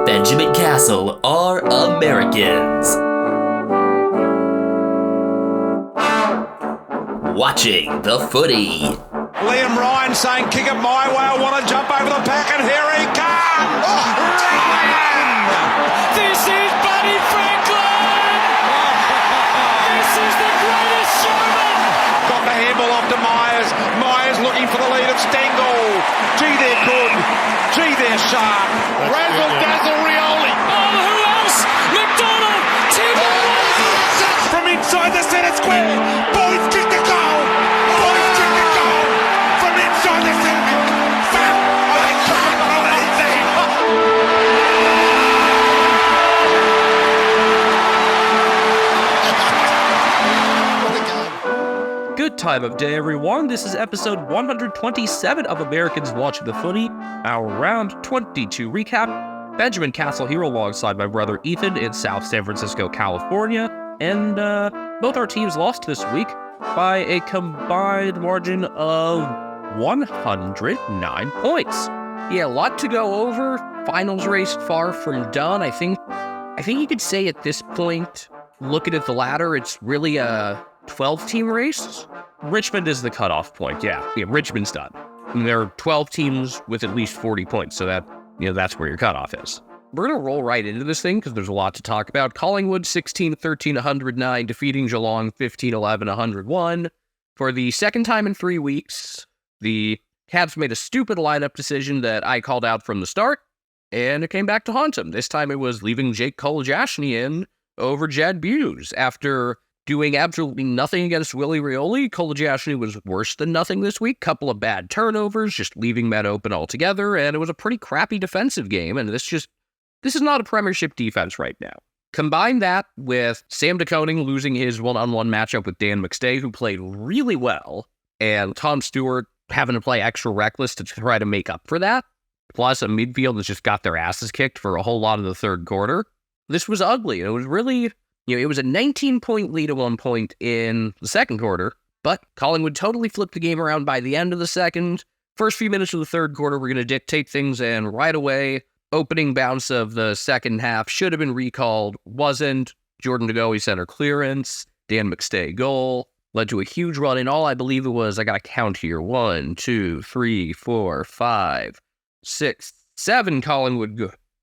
Benjamin Castle are Americans. Watching the footy. Liam Ryan saying, kick it my way, I want to jump over the pack, and here he comes! Ryan! This is Buddy Franklin! This is the greatest showman! Got the handball off to Myers. Myers looking for the lead of Stengel. Gee, they're good. Gee, they're sharp. Razzle dazzle Rioli. Oh, who else? McDonald! From inside the centre square. Boys kick the goal. Boys kick the goal. From inside the centre. Foul. Oh, they can't believe that. Good time of day, everyone. This is episode 127 of Americans Watching the Footy, our round 22 recap. Benjamin Castle here alongside my brother Ethan in South San Francisco, California. And both our teams lost this week by a combined margin of 109 points. Yeah, a lot to go over. Finals race far from done. I think you could say at this point, looking at the ladder, it's really a 12-team race. Richmond is the cutoff point. Yeah, Richmond's done. And there are 12 teams with at least 40 points, so that's where your cutoff is. We're going to roll right into this thing because there's a lot to talk about. Collingwood 16-13, 109, defeating Geelong 15-11, 101. For the second time in 3 weeks, the Cavs made a stupid lineup decision that I called out from the start, and it came back to haunt them. This time it was leaving Jake Kolajashny in over Jed Hughes. After doing absolutely nothing against Willie Rioli, Kolajashny was worse than nothing this week. Couple of bad turnovers, just leaving men open altogether, and it was a pretty crappy defensive game, and this is not a premiership defense right now. Combine that with Sam DeConing losing his one-on-one matchup with Dan McStay, who played really well, and Tom Stewart having to play extra reckless to try to make up for that, plus a midfield that's just got their asses kicked for a whole lot of the third quarter. This was ugly. It was really, it was a 19-point lead at one point in the second quarter, but Collingwood totally flipped the game around by the end of the second. First few minutes of the third quarter were going to dictate things, and right away, opening bounce of the second half should have been recalled, wasn't. Jordan DeGoey center clearance, Dan McStay goal, led to a huge run in all I believe it was, I got to count here, 1, 2, 3, 4, 5, 6, 7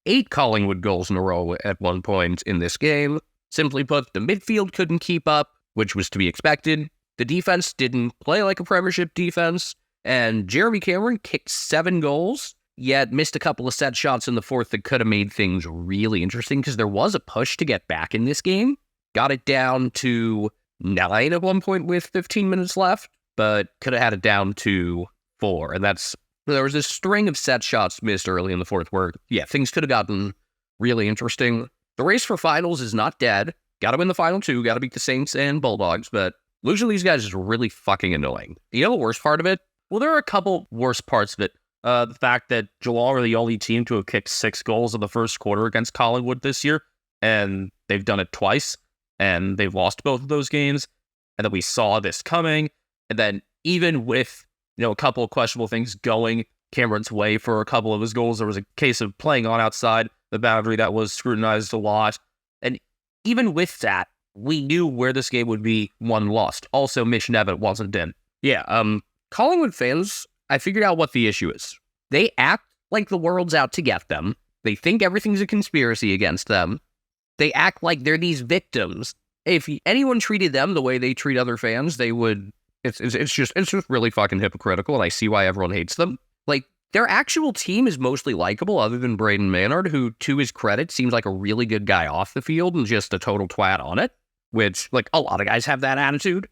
8 Collingwood goals in a row at one point in this game. Simply put, the midfield couldn't keep up, which was to be expected. The defense didn't play like a premiership defense, and Jeremy Cameron kicked 7 goals, yet missed a couple of set shots in the fourth that could have made things really interesting because there was a push to get back in this game. Got it down to 9 at one point with 15 minutes left, but could have had it down to 4. And there was this string of set shots missed early in the fourth where, things could have gotten really interesting. The race for finals is not dead. Got to win the final 2, got to beat the Saints and Bulldogs, but losing these guys is really fucking annoying. You know the worst part of it? Well, there are a couple worse parts of it. The fact that Geelong are the only team to have kicked 6 goals in the first quarter against Collingwood this year, and they've done it twice, and they've lost both of those games, and then we saw this coming, and then even with, a couple of questionable things going Cameron's way for a couple of his goals, there was a case of playing on outside the boundary that was scrutinized a lot, and even with that, we knew where this game would be won lost. Also, Mitch Nevitt wasn't in. Collingwood fans, I figured out what the issue is. They act like the world's out to get them. They think everything's a conspiracy against them. They act like they're these victims. If anyone treated them the way they treat other fans, they would. It's just really fucking hypocritical, and I see why everyone hates them. Like, their actual team is mostly likable, other than Braden Maynard, who, to his credit, seems like a really good guy off the field and just a total twat on it. Which, a lot of guys have that attitude.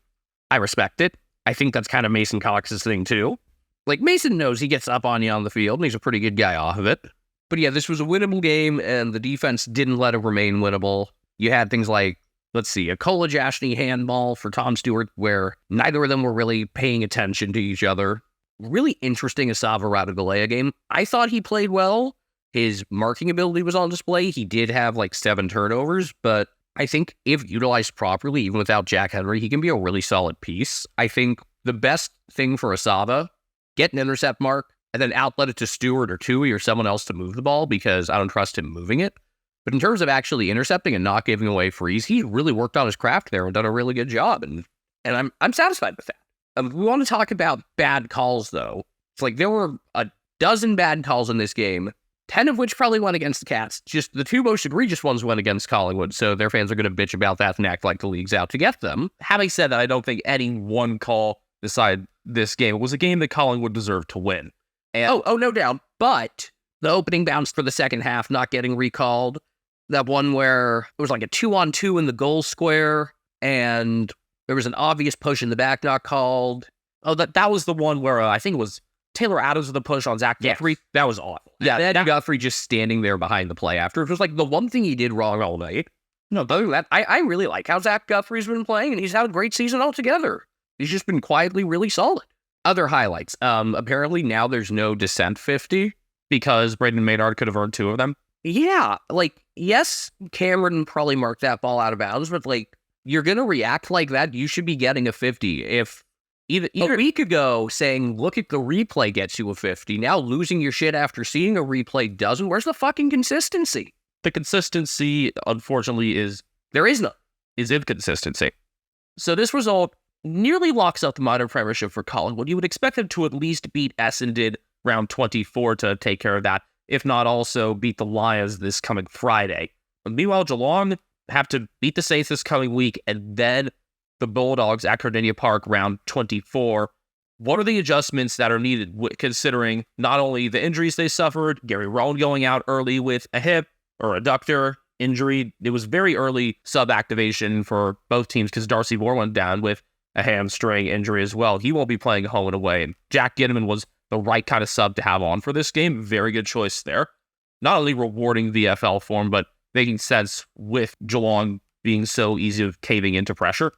I respect it. I think that's kind of Mason Cox's thing too. Mason knows he gets up on you on the field, and he's a pretty good guy off of it. But this was a winnable game, and the defense didn't let it remain winnable. You had things like, a Kolajashny handball for Tom Stewart, where neither of them were really paying attention to each other. Really interesting Asava Radagalea game. I thought he played well. His marking ability was on display. He did have 7 turnovers, but I think if utilized properly, even without Jack Henry, he can be a really solid piece. I think the best thing for Asava, get an intercept mark, and then outlet it to Stewart or Tui or someone else to move the ball because I don't trust him moving it. But in terms of actually intercepting and not giving away frees, he really worked on his craft there and done a really good job. And I'm satisfied with that. We want to talk about bad calls, though. It's like there were a dozen bad calls in this game, 10 of which probably went against the Cats. Just the two most egregious ones went against Collingwood, so their fans are going to bitch about that and act like the league's out to get them. Having said that, I don't think any one call decided this game. It was a game that Collingwood deserved to win. And no doubt. But the opening bounce for the second half not getting recalled, that one where it was like a 2-on-2 in the goal square, and there was an obvious push in the back not called. Oh, that was the one where I think it was Taylor Adams with the push on Zach Guthrie. That was awful. Yeah, that Guthrie just standing there behind the play after. It was like the one thing he did wrong all night. No, other than that, I really like how Zach Guthrie's been playing, and he's had a great season altogether. He's just been quietly really solid. Other highlights. Apparently now there's no dissent 50 because Braden Maynard could have earned 2 of them. Yeah, like, yes, Cameron probably marked that ball out of bounds, but like, you're going to react like that, you should be getting a 50. If either a week ago saying, look at the replay gets you a 50, now losing your shit after seeing a replay doesn't, where's the fucking consistency? The consistency, unfortunately, is inconsistency. So this result nearly locks up the minor premiership for Collingwood. You would expect them to at least beat Essendon round 24 to take care of that, if not also beat the Lions this coming Friday. But meanwhile, Geelong have to beat the Saints this coming week, and then the Bulldogs at Cardinia Park round 24. What are the adjustments that are needed, considering not only the injuries they suffered, Gary Rowan going out early with a hip or adductor injury? It was very early sub-activation for both teams because Darcy Moore went down with a hamstring injury as well. He won't be playing home and away, and Jack Ginnivan was the right kind of sub to have on for this game. Very good choice there. Not only rewarding VFL form, but making sense with Geelong being so easy of caving into pressure.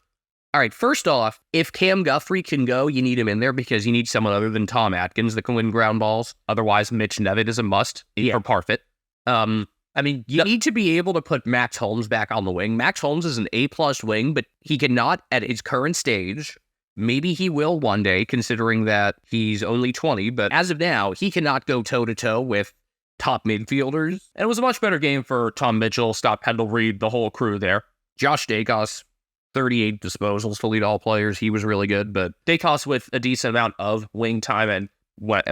All right, first off, if Cam Guthrie can go, you need him in there because you need someone other than Tom Atkins that can win ground balls. Otherwise, Mitch Nevitt is a must for Parfit. You need to be able to put Max Holmes back on the wing. Max Holmes is an A-plus wing, but he cannot at his current stage. Maybe he will one day, considering that he's only 20, but as of now, he cannot go toe-to-toe with top midfielders. And it was a much better game for Tom Mitchell, Scott Pendle-Reid, the whole crew there. Josh Dacos, 38 disposals to lead all players. He was really good, but Dacos with a decent amount of wing time, and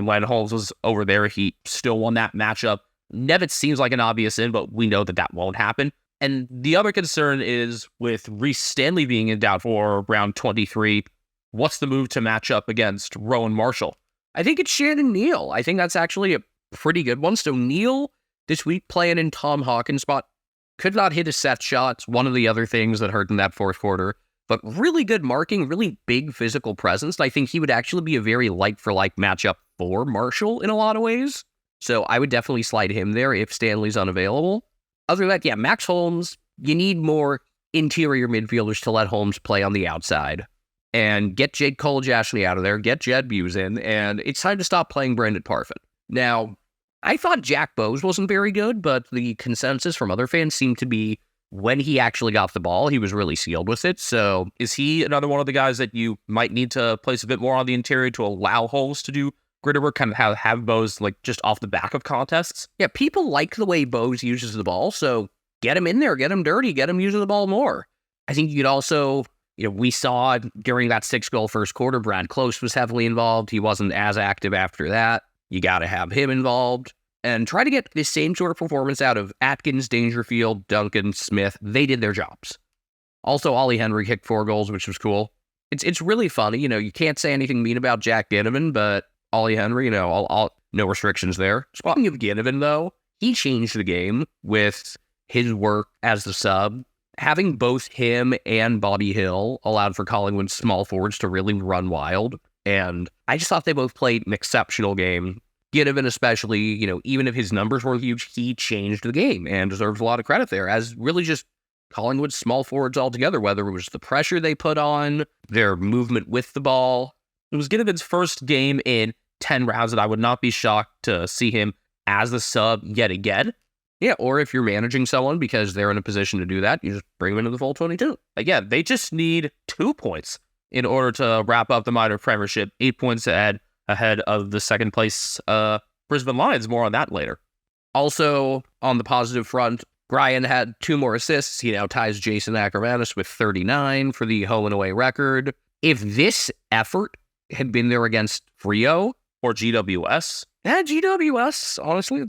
when Holmes was over there, he still won that matchup. Nevitt seems like an obvious in, but we know that won't happen. And the other concern is with Reece Stanley being in doubt for round 23, what's the move to match up against Rowan Marshall? I think it's Shannon Neal. I think that's actually a pretty good one. So Neal, this week playing in Tom Hawkins' spot, could not hit his set shots. One of the other things that hurt in that fourth quarter, but really good marking, really big physical presence. I think he would actually be a very like-for-like matchup for Marshall in a lot of ways. So I would definitely slide him there if Stanley's unavailable. Other than that, yeah, Max Holmes, you need more interior midfielders to let Holmes play on the outside. And get Jake Kolajashny out of there, get Jed Buse in, and it's time to stop playing Brendan Parfit. Now, I thought Jack Bowes wasn't very good, but the consensus from other fans seemed to be when he actually got the ball, he was really sealed with it. So is he another one of the guys that you might need to place a bit more on the interior to allow Holmes to do greater work, kind of have Bowes like just off the back of contests? Yeah, people like the way Bowes uses the ball, so get him in there, get him dirty, get him using the ball more. I think you could also, we saw during that 6-goal first quarter, Brad Close was heavily involved. He wasn't as active after that. You got to have him involved. And try to get the same sort of performance out of Atkins, Dangerfield, Duncan, Smith. They did their jobs. Also, Ollie Henry kicked 4 goals, which was cool. It's really funny. You can't say anything mean about Jack Ginnivan, but Ollie Henry, no restrictions there. Speaking of Ginnivan, though, he changed the game with his work as the sub. Having both him and Bobby Hill allowed for Collingwood's small forwards to really run wild. And I just thought they both played an exceptional game. Ginnivan especially, even if his numbers were huge, he changed the game and deserves a lot of credit there as really just Collingwood's small forwards altogether, whether it was the pressure they put on, their movement with the ball. It was Ginnivan's first game in 10 rounds, and I would not be shocked to see him as the sub yet again. Yeah, or if you're managing someone because they're in a position to do that, you just bring them into the full 22. Again, they just need 2 points in order to wrap up the minor premiership, 8 points ahead ahead of the second place Brisbane Lions. More on that later. Also, on the positive front, Brian had 2 more assists. He now ties Jason Ackermanis with 39 for the home and away record. If this effort had been there against Frio or GWS, GWS, honestly,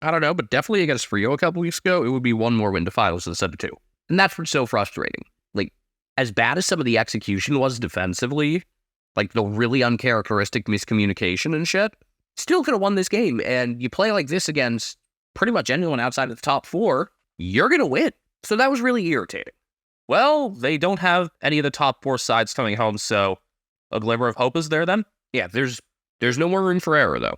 I don't know, but definitely against Frio a couple weeks ago, it would be 1 more win to finals instead of 2. And that's what's so frustrating. Like, as bad as some of the execution was defensively, like the really uncharacteristic miscommunication and shit, still could have won this game. And you play like this against pretty much anyone outside of the top 4, you're going to win. So that was really irritating. Well, they don't have any of the top 4 sides coming home, so a glimmer of hope is there then? Yeah, there's no more room for error, though.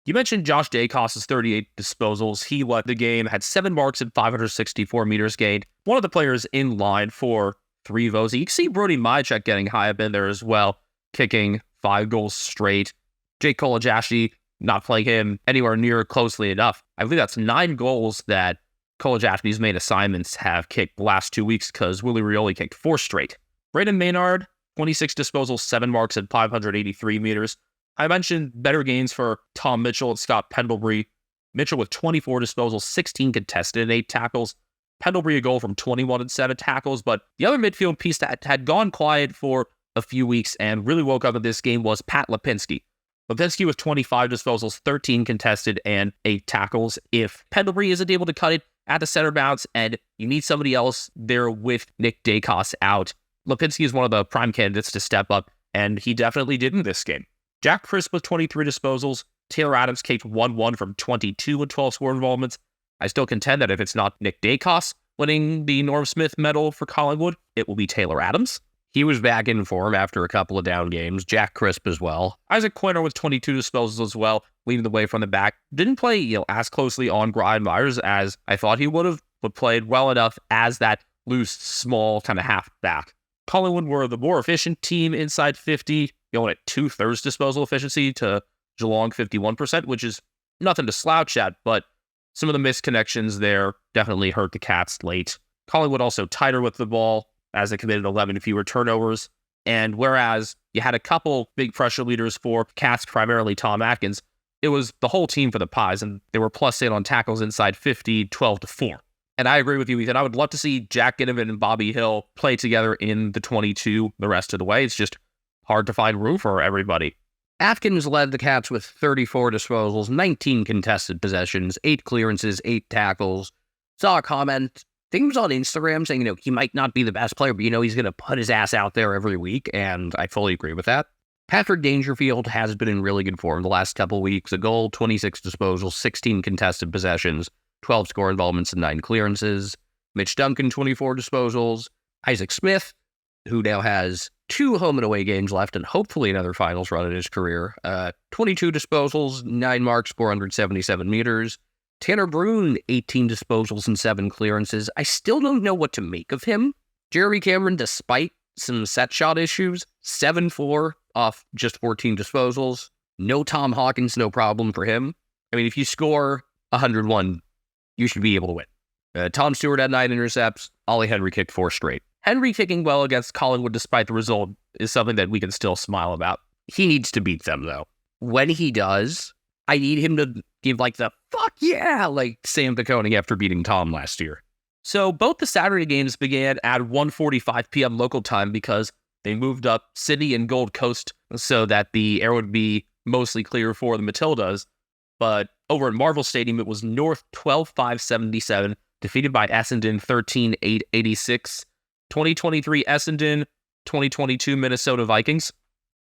You mentioned Josh Dacos' 38 disposals. He led the game, had 7 marks and 564 meters gained. One of the players in line for 3 votes. You can see Brody Majek getting high up in there as well, kicking 5 goals straight. Jake Kolajashi, not playing him anywhere near closely enough. I believe that's 9 goals that Kolajashi's main assignments have kicked the last 2 weeks because Willie Rioli kicked 4 straight. Braden Maynard, 26 disposals, 7 marks and 583 meters. I mentioned better gains for Tom Mitchell and Scott Pendlebury. Mitchell with 24 disposals, 16 contested and 8 tackles. Pendlebury a goal from 21 and 7 tackles. But the other midfield piece that had gone quiet for a few weeks and really woke up in this game was Pat Lipinski. Lipinski with 25 disposals, 13 contested and 8 tackles. If Pendlebury isn't able to cut it at the center bounce and you need somebody else there with Nick Dacos out, Lipinski is one of the prime candidates to step up, and he definitely did in this game. Jack Crisp with 23 disposals. Taylor Adams kicked 1-1 from 22 and 12 score involvements. I still contend that if it's not Nick Dacos winning the Norm Smith medal for Collingwood, it will be Taylor Adams. He was back in form after a couple of down games. Jack Crisp as well. Isaac Quinter with 22 disposals as well, leading the way from the back. Didn't play as closely on Brian Myers as I thought he would have, but played well enough as that loose, small kind of half back. Collingwood were the more efficient team inside 50, going at 2/3 disposal efficiency to Geelong 51%, which is nothing to slouch at, but some of the missed connections there definitely hurt the Cats late. Collingwood also tighter with the ball, as they committed 11 fewer turnovers. And whereas you had a couple big pressure leaders for Cats, primarily Tom Atkins, it was the whole team for the Pies, and they were +8 on tackles inside 50, 12-4. And I agree with you, Ethan. I would love to see Jack Ginnivan and Bobby Hill play together in the 22 the rest of the way. It's just hard to find room for everybody. Atkins led the Cats with 34 disposals, 19 contested possessions, 8 clearances, 8 tackles. Saw a comment, I think it was on Instagram, saying, he might not be the best player, but, he's going to put his ass out there every week, and I fully agree with that. Patrick Dangerfield has been in really good form the last couple weeks. A goal, 26 disposals, 16 contested possessions, 12 score involvements, and 9 clearances. Mitch Duncan, 24 disposals. Isaac Smith, who now has 2 home and away games left and hopefully another finals run in his career. 22 disposals, 9 marks, 477 meters. Tanner Bruin, 18 disposals and 7 clearances. I still don't know what to make of him. Jeremy Cameron, despite some set shot issues, 7-4 off just 14 disposals. No Tom Hawkins, no problem for him. I mean, if you score 101, you should be able to win. Tom Stewart had 9 intercepts. Ollie Henry kicked 4 straight. Henry kicking well against Collingwood despite the result is something that we can still smile about. He needs to beat them, though. When he does, I need him to give the fuck yeah, like Sam Piccone after beating Tom last year. So both the Saturday games began at 1:45 p.m. local time because they moved up Sydney and Gold Coast so that the air would be mostly clear for the Matildas. But over at Marvel Stadium, it was North 12-5-77, defeated by Essendon 13-8-86. 2023 Essendon, 2022 Minnesota Vikings.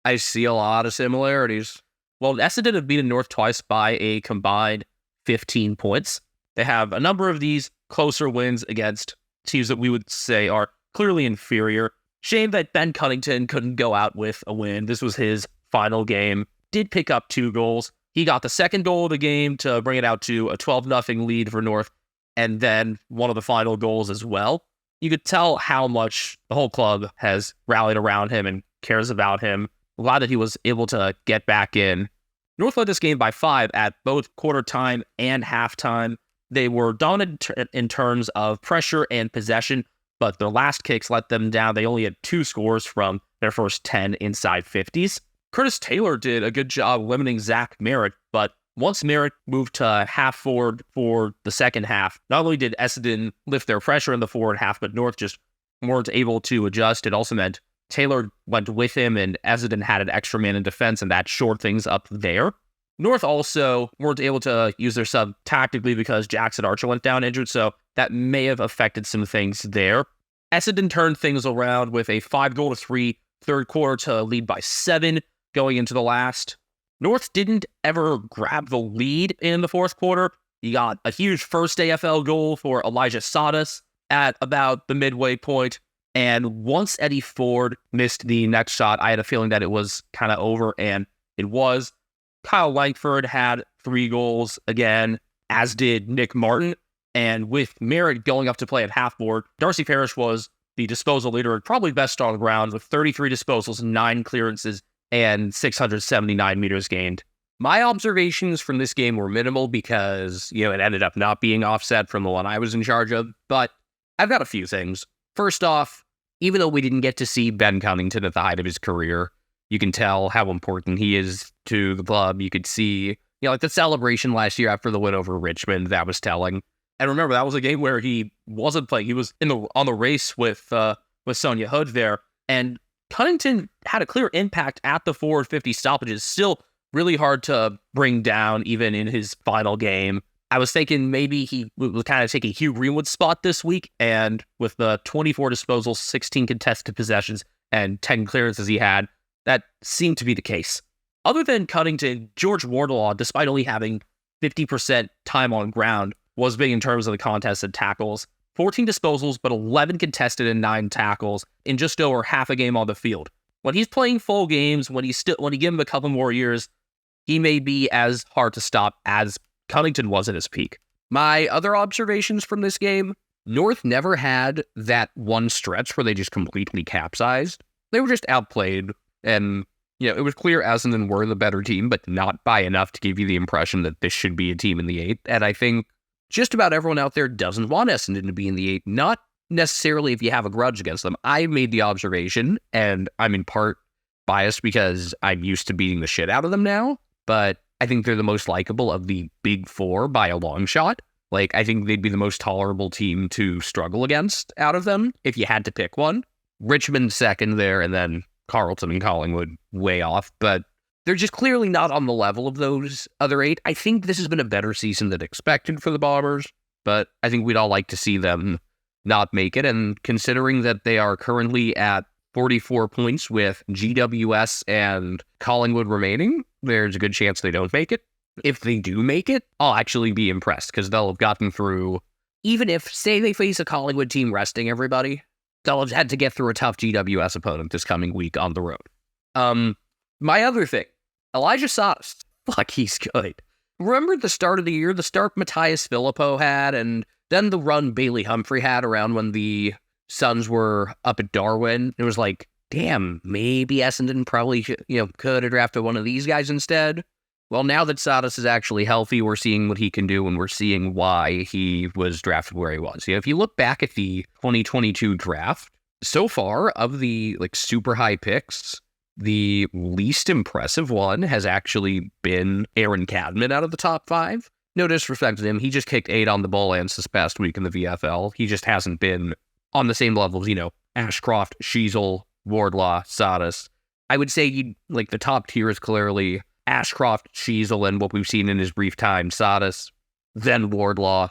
I see a lot of similarities. Well, Essendon have beaten North twice by a combined 15 points. They have a number of these closer wins against teams that we would say are clearly inferior. Shame that Ben Cunnington couldn't go out with a win. This was his final game. Did pick up 2 goals. He got the second goal of the game to bring it out to a 12-0 lead for North, and then one of the final goals as well. You could tell how much the whole club has rallied around him and cares about him. Glad that he was able to get back in. North led this game by 5 at both quarter time and halftime. They were dominant in terms of pressure and possession, but their last kicks let them down. They only had 2 scores from their first 10 inside 50s. Curtis Taylor did a good job limiting Zach Merritt, but once Merritt moved to half forward for the second half, not only did Essendon lift their pressure in the forward half, but North just weren't able to adjust. It also meant Taylor went with him, and Essendon had an extra man in defense, and that shored things up there. North also weren't able to use their sub tactically because Jackson Archer went down injured, so that may have affected some things there. Essendon turned things around with a 5-3 third quarter to lead by 7 going into the last. North didn't ever grab the lead in the fourth quarter. You got a huge first AFL goal for Elijah Sadas at about the midway point. And once Eddie Ford missed the next shot, I had a feeling that it was kind of over, and it was. Kyle Langford had 3 goals again, as did Nick Martin. And with Merritt going up to play at half-board, Darcy Parrish was the disposal leader, probably best on the ground with 33 disposals, 9 clearances, and 679 meters gained. My observations from this game were minimal because, it ended up not being offset from the one I was in charge of, but I've got a few things. First off, even though we didn't get to see Ben Cunnington at the height of his career, you can tell how important he is to the club. You could see, like the celebration last year after the win over Richmond, that was telling. And remember, that was a game where he wasn't playing. He was on the race with Sonia Hood there, and Cunnington had a clear impact at the forward 50 stoppages. Still really hard to bring down even in his final game. I was thinking maybe he was kind of taking Hugh Greenwood's spot this week, and with the 24 disposals, 16 contested possessions, and 10 clearances he had, that seemed to be the case. Other than Cunnington, George Wardlaw, despite only having 50% time on ground, was big in terms of the contested tackles. 14 disposals, but 11 contested and 9 tackles in just over half a game on the field. When he's playing full games, when you give him a couple more years, he may be as hard to stop as Cunnington was at his peak. My other observations from this game, North never had that one stretch where they just completely capsized. They were just outplayed, and it was clear Essendon were the better team, but not by enough to give you the impression that this should be a team in the 8th. And I think just about everyone out there doesn't want Essendon to be in the 8th, not necessarily if you have a grudge against them. I made the observation, and I'm in part biased because I'm used to beating the shit out of them now, but I think they're the most likable of the big 4 by a long shot. I think they'd be the most tolerable team to struggle against out of them if you had to pick one. Richmond second there, and then Carlton and Collingwood way off, but they're just clearly not on the level of those other 8. I think this has been a better season than expected for the Bombers, but I think we'd all like to see them not make it. And considering that they are currently at 44 points with GWS and Collingwood remaining, there's a good chance they don't make it. If they do make it, I'll actually be impressed because they'll have gotten through, even if, say, they face a Collingwood team resting everybody, they'll have had to get through a tough GWS opponent this coming week on the road. My other thing, Elijah Sadas, fuck, he's good. Remember the start of the year, the start Matthias Filippo had, and then the run Bailey Humphrey had around when the Suns were up at Darwin? It was like, damn, maybe Essendon probably could have drafted one of these guys instead. Well, now that Sadas is actually healthy, we're seeing what he can do, and we're seeing why he was drafted where he was. If you look back at the 2022 draft, so far of the super high picks, the least impressive one has actually been Aaron Cadman out of the top 5. No disrespect to him. He just kicked 8 on the ball ends this past week in the VFL. He just hasn't been on the same level as, Ashcroft, Sheasel, Wardlaw, Sadas. I would say the top tier is clearly Ashcroft, Sheasel, and what we've seen in his brief time, Sadas, then Wardlaw,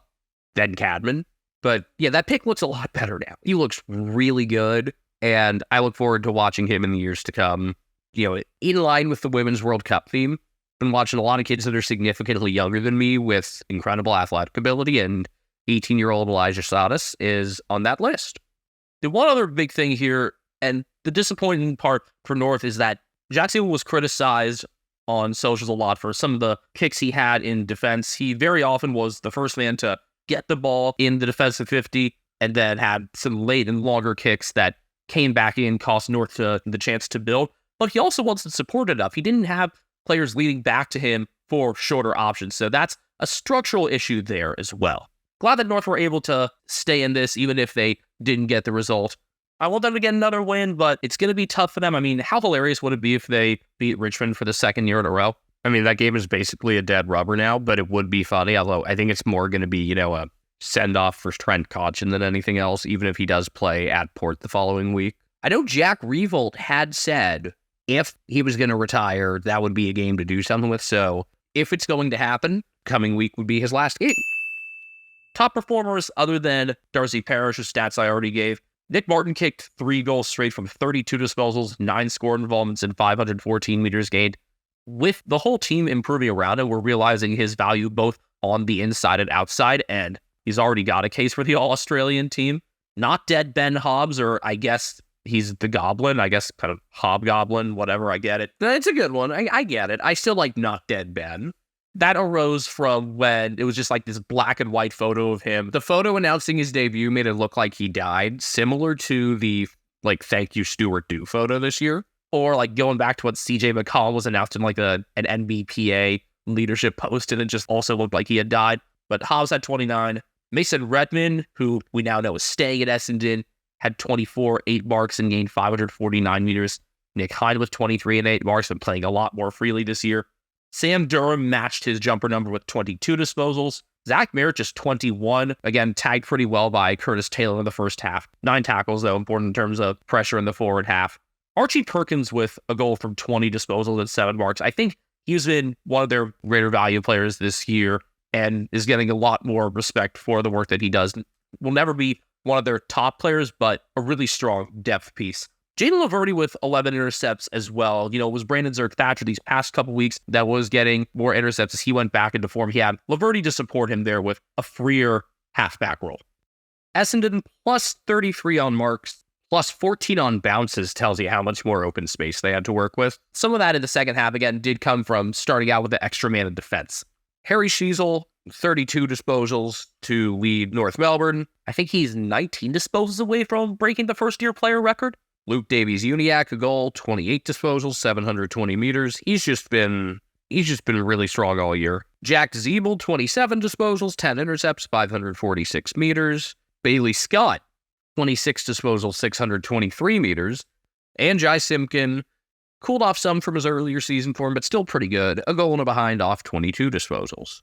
then Cadman. But yeah, that pick looks a lot better now. He looks really good, and I look forward to watching him in the years to come. In line with the Women's World Cup theme, been watching a lot of kids that are significantly younger than me with incredible athletic ability, and 18-year-old Elijah Sadas is on that list. The one other big thing here, and the disappointing part for North, is that Jackson was criticized on socials a lot for some of the kicks he had in defense. He very often was the first man to get the ball in the defensive 50, and then had some late and longer kicks that came back in, cost North the chance to build. But he also wasn't supported enough. He didn't have players leading back to him for shorter options. So that's a structural issue there as well. Glad that North were able to stay in this, even if they didn't get the result. I want them to get another win, but it's going to be tough for them. I mean, how hilarious would it be if they beat Richmond for the second year in a row? I mean, that game is basically a dead rubber now, but it would be funny, although I think it's more going to be, a send-off for Trent Cotchin than anything else, even if he does play at Port the following week. I know Jack Revolt had said if he was going to retire, that would be a game to do something with, so if it's going to happen, coming week would be his last game. Top performers other than Darcy Parish, whose stats I already gave. Nick Martin kicked 3 goals straight from 32 disposals, 9 scored involvements, and 514 meters gained. With the whole team improving around him, we're realizing his value both on the inside and outside, and he's already got a case for the All-Australian team. Not dead Ben Hobbs, or I guess he's the Goblin. I guess kind of Hobgoblin, whatever, I get it. It's a good one. I get it. I still like not dead Ben. That arose from when it was just like this black and white photo of him. The photo announcing his debut made it look like he died, similar to the, thank you Stuart Do photo this year. Or, going back to what CJ McCall was announced in, an NBPA leadership post, and it just also looked like he had died. But Hobbs had 29. Mason Redmond, who we now know is staying at Essendon, had 24, 8 marks, and gained 549 meters. Nick Hine with 23 and 8 marks, and playing a lot more freely this year. Sam Durham matched his jumper number with 22 disposals. Zach Merritt just 21. Again, tagged pretty well by Curtis Taylor in the first half. 9 tackles, though, important in terms of pressure in the forward half. Archie Perkins with a goal from 20 disposals and 7 marks. I think he's been one of their greater value players this year and is getting a lot more respect for the work that he does. Will never be one of their top players, but a really strong depth piece. Jalen Laverty with 11 intercepts as well. It was Brandon Zerk-Thatcher these past couple weeks that was getting more intercepts as he went back into form. He had Laverty to support him there with a freer halfback role. Essendon plus 33 on marks, plus 14 on bounces tells you how much more open space they had to work with. Some of that in the second half, again, did come from starting out with the extra man in defense. Harry Sheasel, 32 disposals to lead North Melbourne. I think he's 19 disposals away from breaking the first-year player record. Luke Davies-Uniacke, a goal, 28 disposals, 720 meters. He's just been really strong all year. Jack Zeeble, 27 disposals, 10 intercepts, 546 meters. Bailey Scott, 26 disposals, 623 meters. And Jai Simpkin cooled off some from his earlier season form, but still pretty good. A goal and a behind off 22 disposals.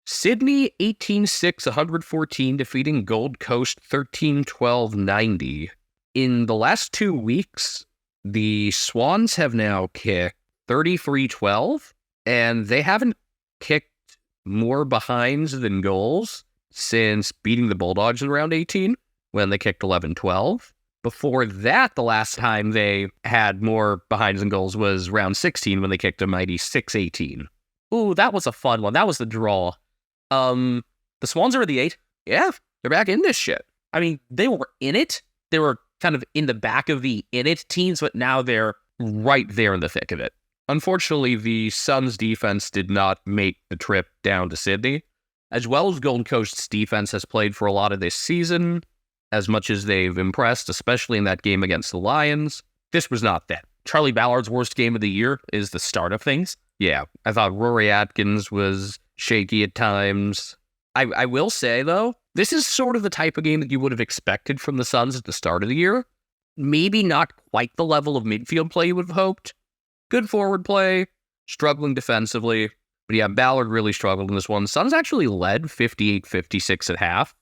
Sydney, 18-6, 114, defeating Gold Coast, 13-12, 90. In the last 2 weeks, the Swans have now kicked 33-12, and they haven't kicked more behinds than goals since beating the Bulldogs in round 18, when they kicked 11-12. Before that, the last time they had more behinds than goals was round 16, when they kicked a mighty 6-18. Ooh, that was a fun one. That was the draw. The Swans are the 8. Yeah, they're back in this shit. I mean, they were in it. They were kind of in the back of the in it teams, but now they're right there in the thick of it. Unfortunately, the Suns defense did not make the trip down to Sydney. As well as Gold Coast's defense has played for a lot of this season, as much as they've impressed, especially in that game against the Lions, this was not that. Charlie Ballard's worst game of the year is the start of things. Yeah, I thought Rory Atkins was shaky at times. I will say, though, this is sort of the type of game that you would have expected from the Suns at the start of the year. Maybe not quite the level of midfield play you would have hoped. Good forward play, struggling defensively. But yeah, Ballard really struggled in this one. Suns actually led 58-56 at half.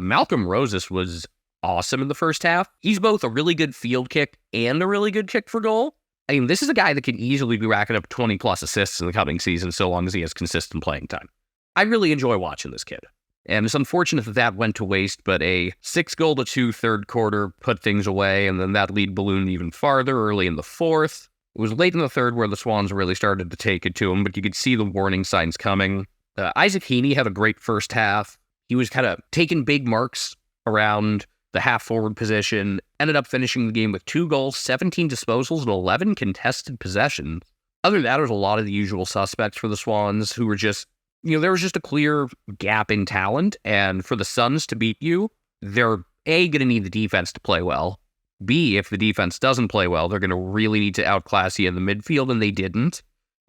Malcolm Roses was awesome in the first half. He's both a really good field kick and a really good kick for goal. I mean, this is a guy that can easily be racking up 20-plus assists in the coming season so long as he has consistent playing time. I really enjoy watching this kid. And it's unfortunate that went to waste, but a 6-2 third quarter put things away, and then that lead ballooned even farther early in the fourth. It was late in the third where the Swans really started to take it to him, but you could see the warning signs coming. Isaac Heaney had a great first half. He was kind of taking big marks around the half-forward position, ended up finishing the game with 2 goals, 17 disposals, and 11 contested possessions. Other than that, there's a lot of the usual suspects for the Swans who were just, there was just a clear gap in talent, and for the Suns to beat you, they're A, going to need the defense to play well. B, if the defense doesn't play well, they're going to really need to outclass you in the midfield, and they didn't.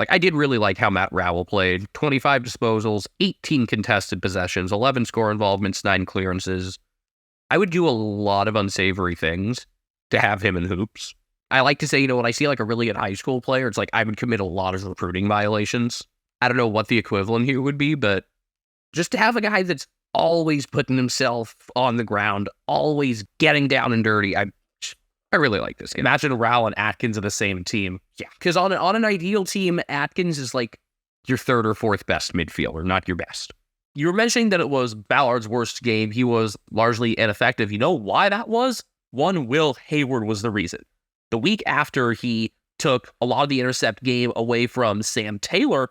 I did really like how Matt Rowell played. 25 disposals, 18 contested possessions, 11 score involvements, 9 clearances. I would do a lot of unsavory things to have him in hoops. I like to say, when I see like a really good high school player, it's like I would commit a lot of recruiting violations. I don't know what the equivalent here would be, but just to have a guy that's always putting himself on the ground, always getting down and dirty, I really like this. Imagine Rao and Atkins on the same team. Yeah, because on an ideal team, Atkins is like your third or fourth best midfielder, not your best. You were mentioning that it was Ballard's worst game. He was largely ineffective. You know why that was? One, Will Hayward was the reason. The week after he took a lot of the intercept game away from Sam Taylor,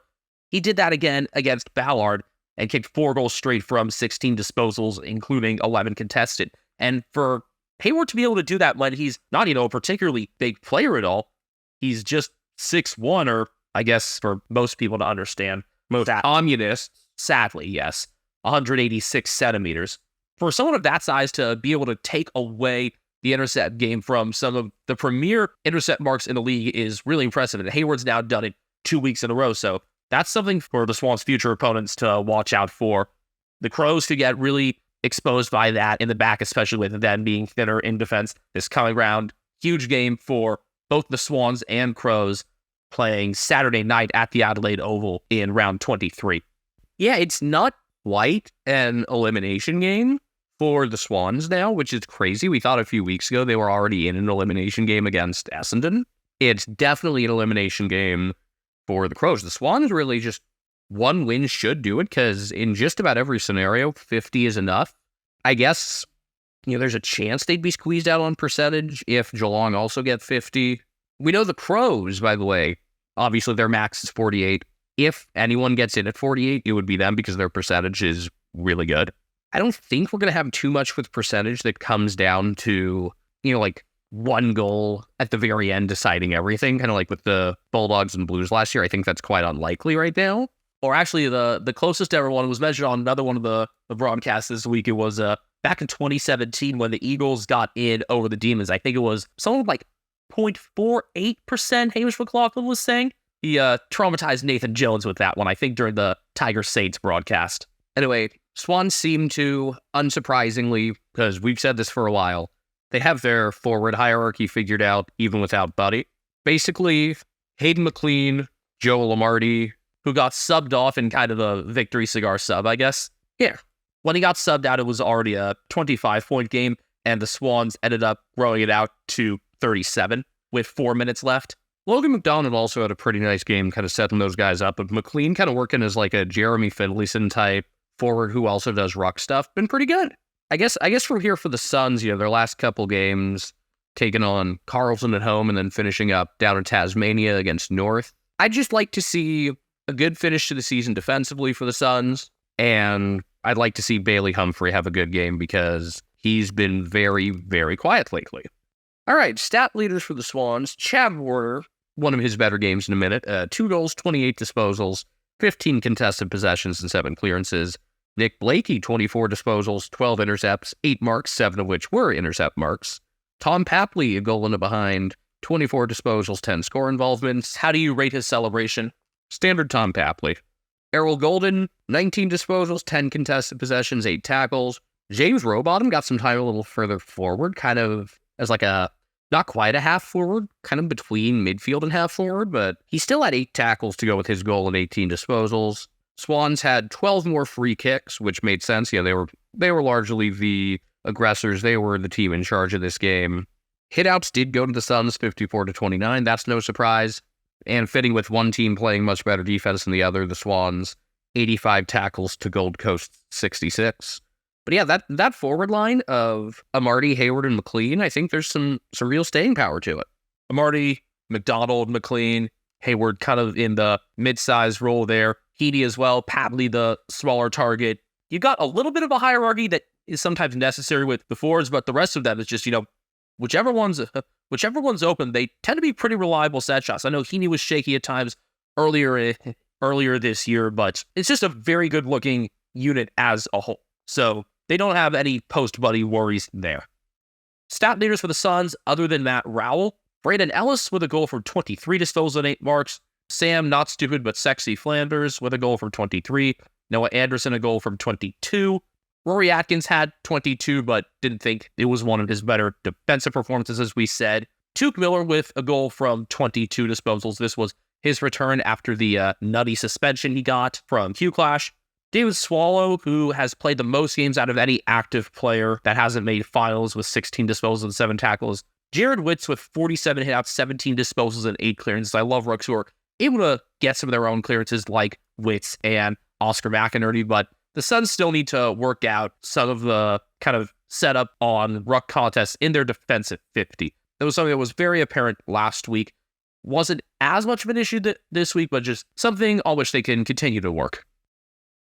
he did that again against Ballard and kicked 4 goals straight from 16 disposals, including 11 contested. And for Hayward to be able to do that when he's not, a particularly big player at all, he's just 6'1", or I guess for most people to understand, most communists, sadly, yes, 186 centimeters. For someone of that size to be able to take away the intercept game from some of the premier intercept marks in the league is really impressive. And Hayward's now done it 2 weeks in a row. So that's something for the Swans' future opponents to watch out for. The Crows could get really exposed by that in the back, especially with them being thinner in defense this coming round. Huge game for both the Swans and Crows playing Saturday night at the Adelaide Oval in round 23. Yeah, it's not quite an elimination game for the Swans now, which is crazy. We thought a few weeks ago they were already in an elimination game against Essendon. It's definitely an elimination game for the Crows. The Swans really just one win should do it, because in just about every scenario, 50 is enough. I guess, there's a chance they'd be squeezed out on percentage if Geelong also get 50. We know the Crows, by the way, obviously their max is 48. If anyone gets in at 48, it would be them because their percentage is really good. I don't think we're going to have too much with percentage that comes down to, like one goal at the very end deciding everything, kind of like with the Bulldogs and Blues last year. I think that's quite unlikely right now. Or actually, the closest ever one was measured on another one of the broadcasts this week. It was back in 2017 when the Eagles got in over the Demons. I think it was something like 0.48%, Hamish McLaughlin was saying. He traumatized Nathan Jones with that one, I think, during the Tiger Saints broadcast. Anyway, Swans seem to, unsurprisingly, because we've said this for a while, they have their forward hierarchy figured out, even without Buddy. Basically, Hayden McLean, Joe Lamarty, who got subbed off in kind of a victory cigar sub, I guess. Yeah. When he got subbed out, it was already a 25-point game, and the Swans ended up growing it out to 37 with 4 minutes left. Logan McDonald also had a pretty nice game, kind of setting those guys up, but McLean kind of working as like a Jeremy Finlayson type forward who also does ruck stuff. Been pretty good. I guess from here for the Suns, their last couple games, taking on Carlton at home and then finishing up down in Tasmania against North. I'd just like to see a good finish to the season defensively for the Suns, and I'd like to see Bailey Humphrey have a good game because he's been very, very quiet lately. All right, stat leaders for the Swans. Chad Warner, one of his better games in a minute. 2 goals, 28 disposals, 15 contested possessions, and 7 clearances. Nick Blakey, 24 disposals, 12 intercepts, 8 marks, 7 of which were intercept marks. Tom Papley, a goal and a behind, 24 disposals, 10 score involvements. How do you rate his celebration? Standard Tom Papley. Errol Golden, 19 disposals, 10 contested possessions, 8 tackles. James Rowbottom got some time a little further forward, kind of as like a, not quite a half forward, kind of between midfield and half forward, but he still had 8 tackles to go with his goal and 18 disposals. Swans had 12 more free kicks, which made sense. They were largely the aggressors. They were the team in charge of this game. Hitouts did go to the Suns, 54-29. That's no surprise. And fitting with one team playing much better defense than the other, the Swans, 85 tackles to Gold Coast 66. But yeah, that forward line of Amarty, Hayward, and McLean, I think there's some real staying power to it. Amarty, McDonald, McLean, Hayward kind of in the mid-sized role there. Heaney as well, Papley the smaller target. You got a little bit of a hierarchy that is sometimes necessary with the forwards, but the rest of them is just, whichever one's open, they tend to be pretty reliable set shots. I know Heaney was shaky at times earlier this year, but it's just a very good-looking unit as a whole. So they don't have any post-buddy worries there. Stat leaders for the Suns, other than Matt Rowell, Brandon Ellis with a goal from 23 disposals and 8 marks. Sam, not stupid, but sexy Flanders with a goal from 23. Noah Anderson, a goal from 22. Rory Atkins had 22, but didn't think it was one of his better defensive performances, as we said. Tuke Miller with a goal from 22 disposals. This was his return after the nutty suspension he got from Q Clash. David Swallow, who has played the most games out of any active player that hasn't made finals with 16 disposals and 7 tackles. Jared Witz with 47 hitouts, 17 disposals, and 8 clearances. I love rooks who are able to get some of their own clearances like Witz and Oscar McInerney, but the Suns still need to work out some of the kind of setup on ruck contests in their defensive 50. That was something that was very apparent last week. Wasn't as much of an issue this week, but just something on which they can continue to work.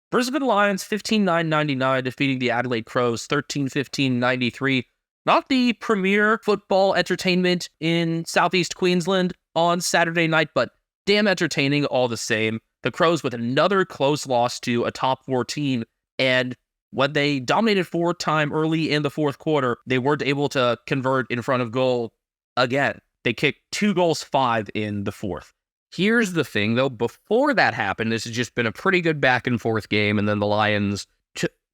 Brisbane Lions 15-9-99 defeating the Adelaide Crows 13-15-93. Not the premier football entertainment in Southeast Queensland on Saturday night, but damn entertaining all the same. The Crows with another close loss to a top 4 team, and when they dominated forward time early in the fourth quarter, they weren't able to convert in front of goal again. They kicked 2 goals, 5 in the fourth. Here's the thing, though. Before that happened, this has just been a pretty good back and forth game, and then the Lions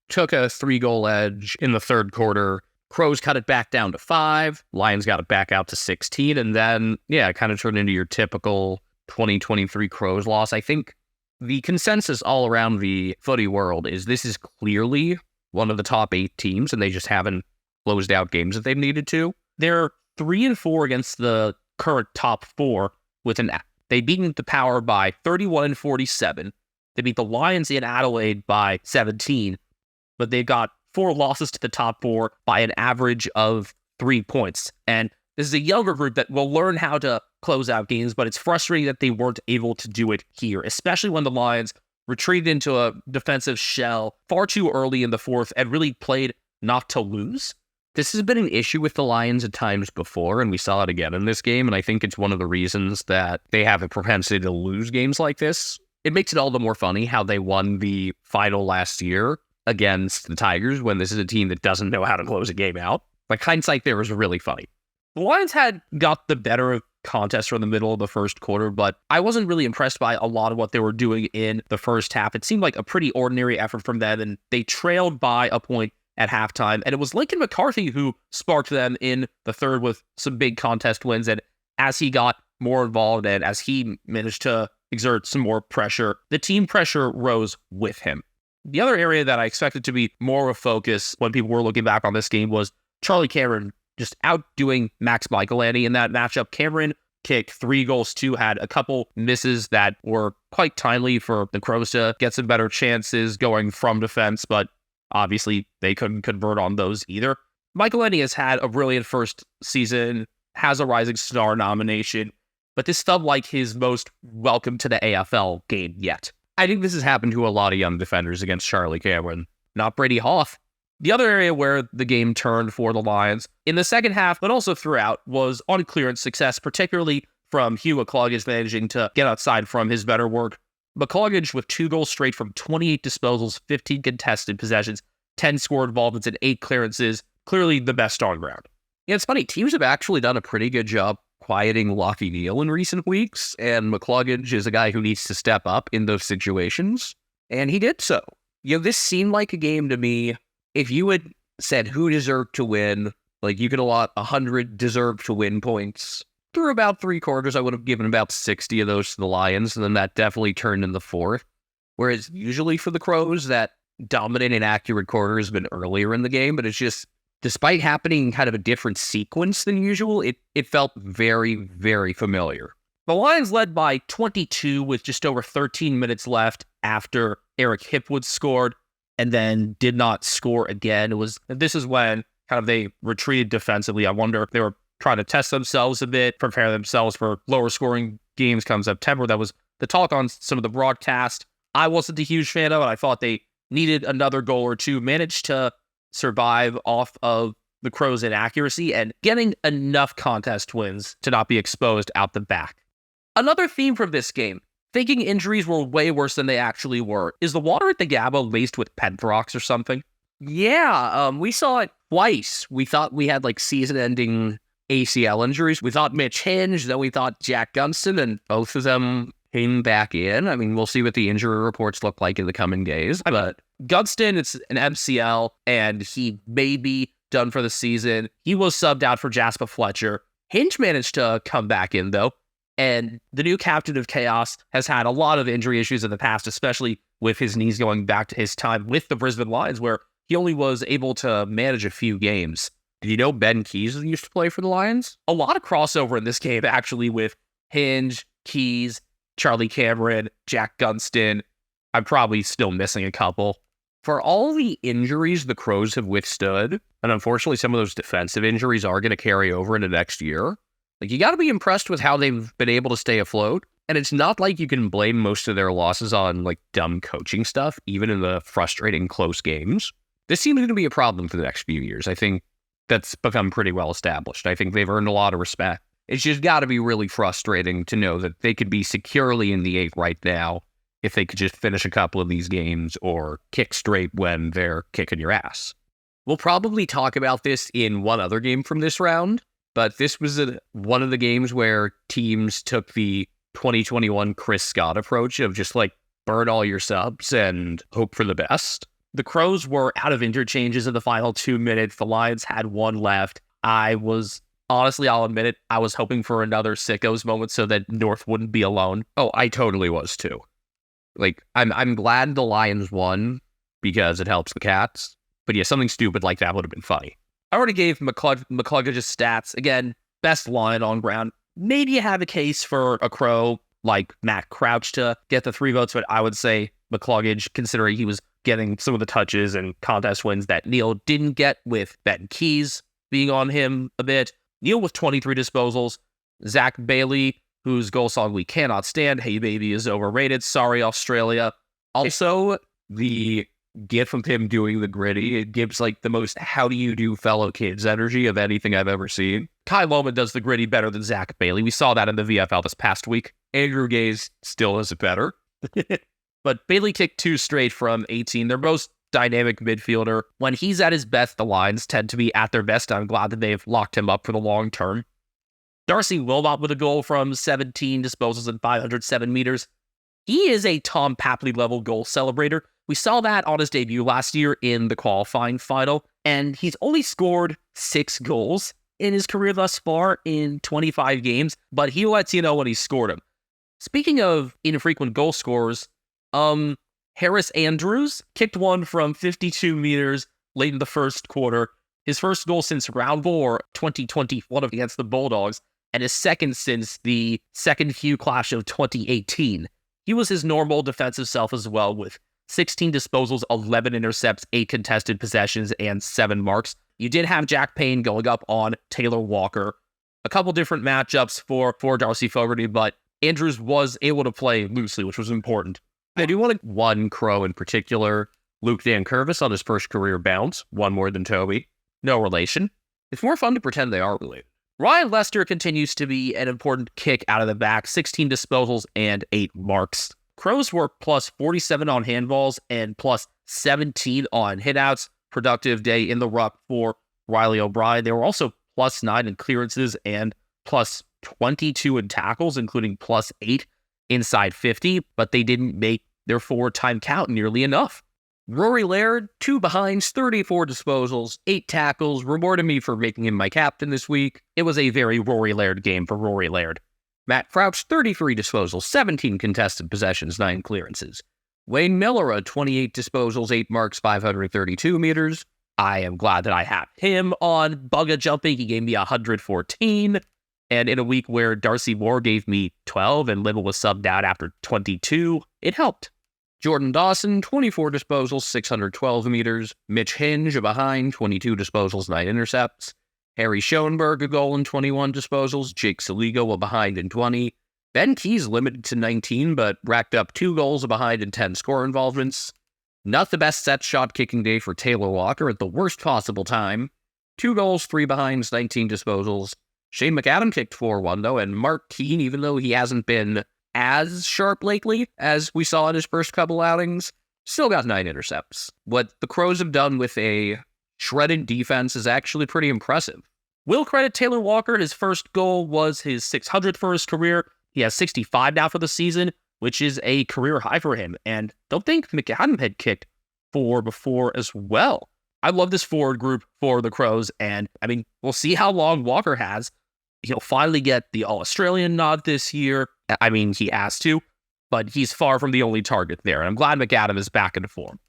took a 3-goal edge in the third quarter. Crows cut it back down to 5. Lions got it back out to 16, and then, it kind of turned into your typical 2023 Crows loss. I think the consensus all around the footy world is this is clearly one of the top 8 teams, and they just haven't closed out games that they've needed to. They're 3-4 against the current top 4 with an. They beat the Power by 31-47. They beat the Lions in Adelaide by 17, but they've got 4 losses to the top 4 by an average of 3 points. And this is a younger group that will learn how to close out games, but it's frustrating that they weren't able to do it here, especially when the Lions retreated into a defensive shell far too early in the fourth and really played not to lose. This has been an issue with the Lions at times before, and we saw it again in this game, and I think it's one of the reasons that they have a propensity to lose games like this. It makes it all the more funny how they won the final last year against the Tigers when this is a team that doesn't know how to close a game out. Like, hindsight there was really funny. The Lions had got the better of contest from the middle of the first quarter, but I wasn't really impressed by a lot of what they were doing in the first half. It seemed like a pretty ordinary effort from them, and they trailed by a point at halftime, and it was Lincoln McCarthy who sparked them in the third with some big contest wins, and as he got more involved and as he managed to exert some more pressure, the team pressure rose with him. The other area that I expected to be more of a focus when people were looking back on this game was Charlie Cameron just outdoing Max Michelangelo in that matchup. Cameron kicked 3 goals, 2, had a couple misses that were quite timely for the Crows to get some better chances going from defense, but obviously, they couldn't convert on those either. Michelangelo has had a brilliant first season, has a Rising Star nomination, but this felt like his most welcome to the AFL game yet. I think this has happened to a lot of young defenders against Charlie Cameron, not Brady Hoff. The other area where the game turned for the Lions, in the second half, but also throughout, was on clearance success, particularly from Hugh McCluggage managing to get outside from his better work. McCluggage with 2 goals straight from 28 disposals, 15 contested possessions, 10 score involvements, and 8 clearances. Clearly the best on ground. Yeah, it's funny. Teams have actually done a pretty good job quieting Lachie Neale in recent weeks, and McCluggage is a guy who needs to step up in those situations, and he did so. This seemed like a game to me. If you had said who deserved to win, like you could allot 100 deserved to win points. Through about 3 quarters, I would have given about 60 of those to the Lions, and then that definitely turned in the fourth. Whereas usually for the Crows, that dominant and accurate quarter has been earlier in the game, but it's just, despite happening in kind of a different sequence than usual, it felt very, very familiar. The Lions led by 22 with just over 13 minutes left after Eric Hipwood scored, and then did not score again. This is when kind of they retreated defensively. I wonder if they were trying to test themselves a bit, prepare themselves for lower scoring games come September. That was the talk on some of the broadcast. I wasn't a huge fan of it. I thought they needed another goal or two, managed to survive off of the Crows' inaccuracy and getting enough contest wins to not be exposed out the back. Another theme from this game, thinking injuries were way worse than they actually were. Is the water at the Gabba laced with Penthrox or something? Yeah, we saw it twice. We thought we had like season-ending ACL injuries. We thought Mitch Hinge, then we thought Jack Gunston, and both of them came back in. I mean, we'll see what the injury reports look like in the coming days. But Gunston, it's an MCL, and he may be done for the season. He was subbed out for Jasper Fletcher. Hinge managed to come back in, though, and the new captain of Chaos has had a lot of injury issues in the past, especially with his knees going back to his time with the Brisbane Lions, where he only was able to manage a few games. Did you know Ben Keys used to play for the Lions? A lot of crossover in this game, actually, with Hinge, Keys, Charlie Cameron, Jack Gunston. I'm probably still missing a couple. For all the injuries the Crows have withstood, and unfortunately some of those defensive injuries are going to carry over into next year, like, you got to be impressed with how they've been able to stay afloat. And it's not like you can blame most of their losses on, like, dumb coaching stuff, even in the frustrating close games. This seems to be a problem for the next few years. I think that's become pretty well established. I think they've earned a lot of respect. It's just got to be really frustrating to know that they could be securely in the 8 right now if they could just finish a couple of these games or kick straight when they're kicking your ass. We'll probably talk about this in one other game from this round, but this was one of the games where teams took the 2021 Chris Scott approach of just, like, burn all your subs and hope for the best. The Crows were out of interchanges in the final 2 minutes. The Lions had one left. Honestly, I'll admit it, I was hoping for another sickos moment so that North wouldn't be alone. Oh, I totally was too. Like, I'm glad the Lions won because it helps the Cats. But yeah, something stupid like that would have been funny. I already gave McCluggage stats. Again, best line on ground. Maybe you have a case for a Crow like Matt Crouch to get the 3 votes, but I would say McCluggage, considering he was getting some of the touches and contest wins that Neil didn't get, with Ben Keys being on him a bit. Neil with 23 disposals. Zach Bailey, whose goal song we cannot stand, Hey Baby, is overrated. Sorry, Australia. Also, the gif of him doing the gritty, it gives, like, the most how do you do fellow kids energy of anything I've ever seen. Kai Loman does the gritty better than Zach Bailey. We saw that in the VFL this past week. Andrew Gaze still does it better. But Bailey kicked 2 straight from 18. They're both dynamic midfielder. When he's at his best, the Lions tend to be at their best. I'm glad that they've locked him up for the long term. Darcy Wilmot with a goal from 17 disposals and 507 meters. He is a Tom Papley level goal celebrator. We saw that on his debut last year in the qualifying final, and he's only scored 6 goals in his career thus far in 25 games, but he lets you know when he scored them. Speaking of infrequent goal scorers, Harris Andrews kicked one from 52 meters late in the first quarter. His first goal since round 4 2021 against the Bulldogs, and his second since the second Hugh clash of 2018. He was his normal defensive self as well, with 16 disposals, 11 intercepts, 8 contested possessions, and 7 marks. You did have Jack Payne going up on Taylor Walker. A couple different matchups for Darcy Fogarty, but Andrews was able to play loosely, which was important. I do want one Crow in particular, Luke Dan Curvis on his first career bounce, one more than Toby. No relation. It's more fun to pretend they are related. Ryan Lester continues to be an important kick out of the back, 16 disposals and 8 marks. Crows were plus 47 on handballs and plus 17 on hitouts. Productive day in the ruck for Riley O'Brien. They were also plus 9 in clearances and plus 22 in tackles, including plus 8 inside 50, but they didn't make their forward time count nearly enough. Rory Laird, 2 behinds, 34 disposals, 8 tackles, rewarded me for making him my captain this week. It was a very Rory Laird game for Rory Laird. Matt Crouch, 33 disposals, 17 contested possessions, 9 clearances. Wayne Miller, 28 disposals, 8 marks, 532 meters. I am glad that I have him on Bugga Jumping. He gave me 114. And in a week where Darcy Moore gave me 12 and Little was subbed out after 22, it helped. Jordan Dawson, 24 disposals, 612 meters. Mitch Hinge, a behind, 22 disposals, 9 intercepts. Harry Schoenberg, a goal and 21 disposals. Jake Saligo, a behind and 20. Ben Keys limited to 19, but racked up 2 goals, a behind, and 10 score involvements. Not the best set shot kicking day for Taylor Walker at the worst possible time. 2 goals, 3 behinds, 19 disposals. Shane McAdam kicked 4-1, though, and Mark Keane, even though he hasn't been as sharp lately as we saw in his first couple outings, still got 9 intercepts. What the Crows have done with a shredded defense is actually pretty impressive. Will credit Taylor Walker. His first goal was his 600th for his career. He has 65 now for the season, which is a career high for him. And don't think McAdam had kicked 4 before as well. I love this forward group for the Crows, and I mean, we'll see how long Walker has. He'll finally get the All-Australian nod this year. I mean, he has to, but he's far from the only target there, and I'm glad McAdam is back into form.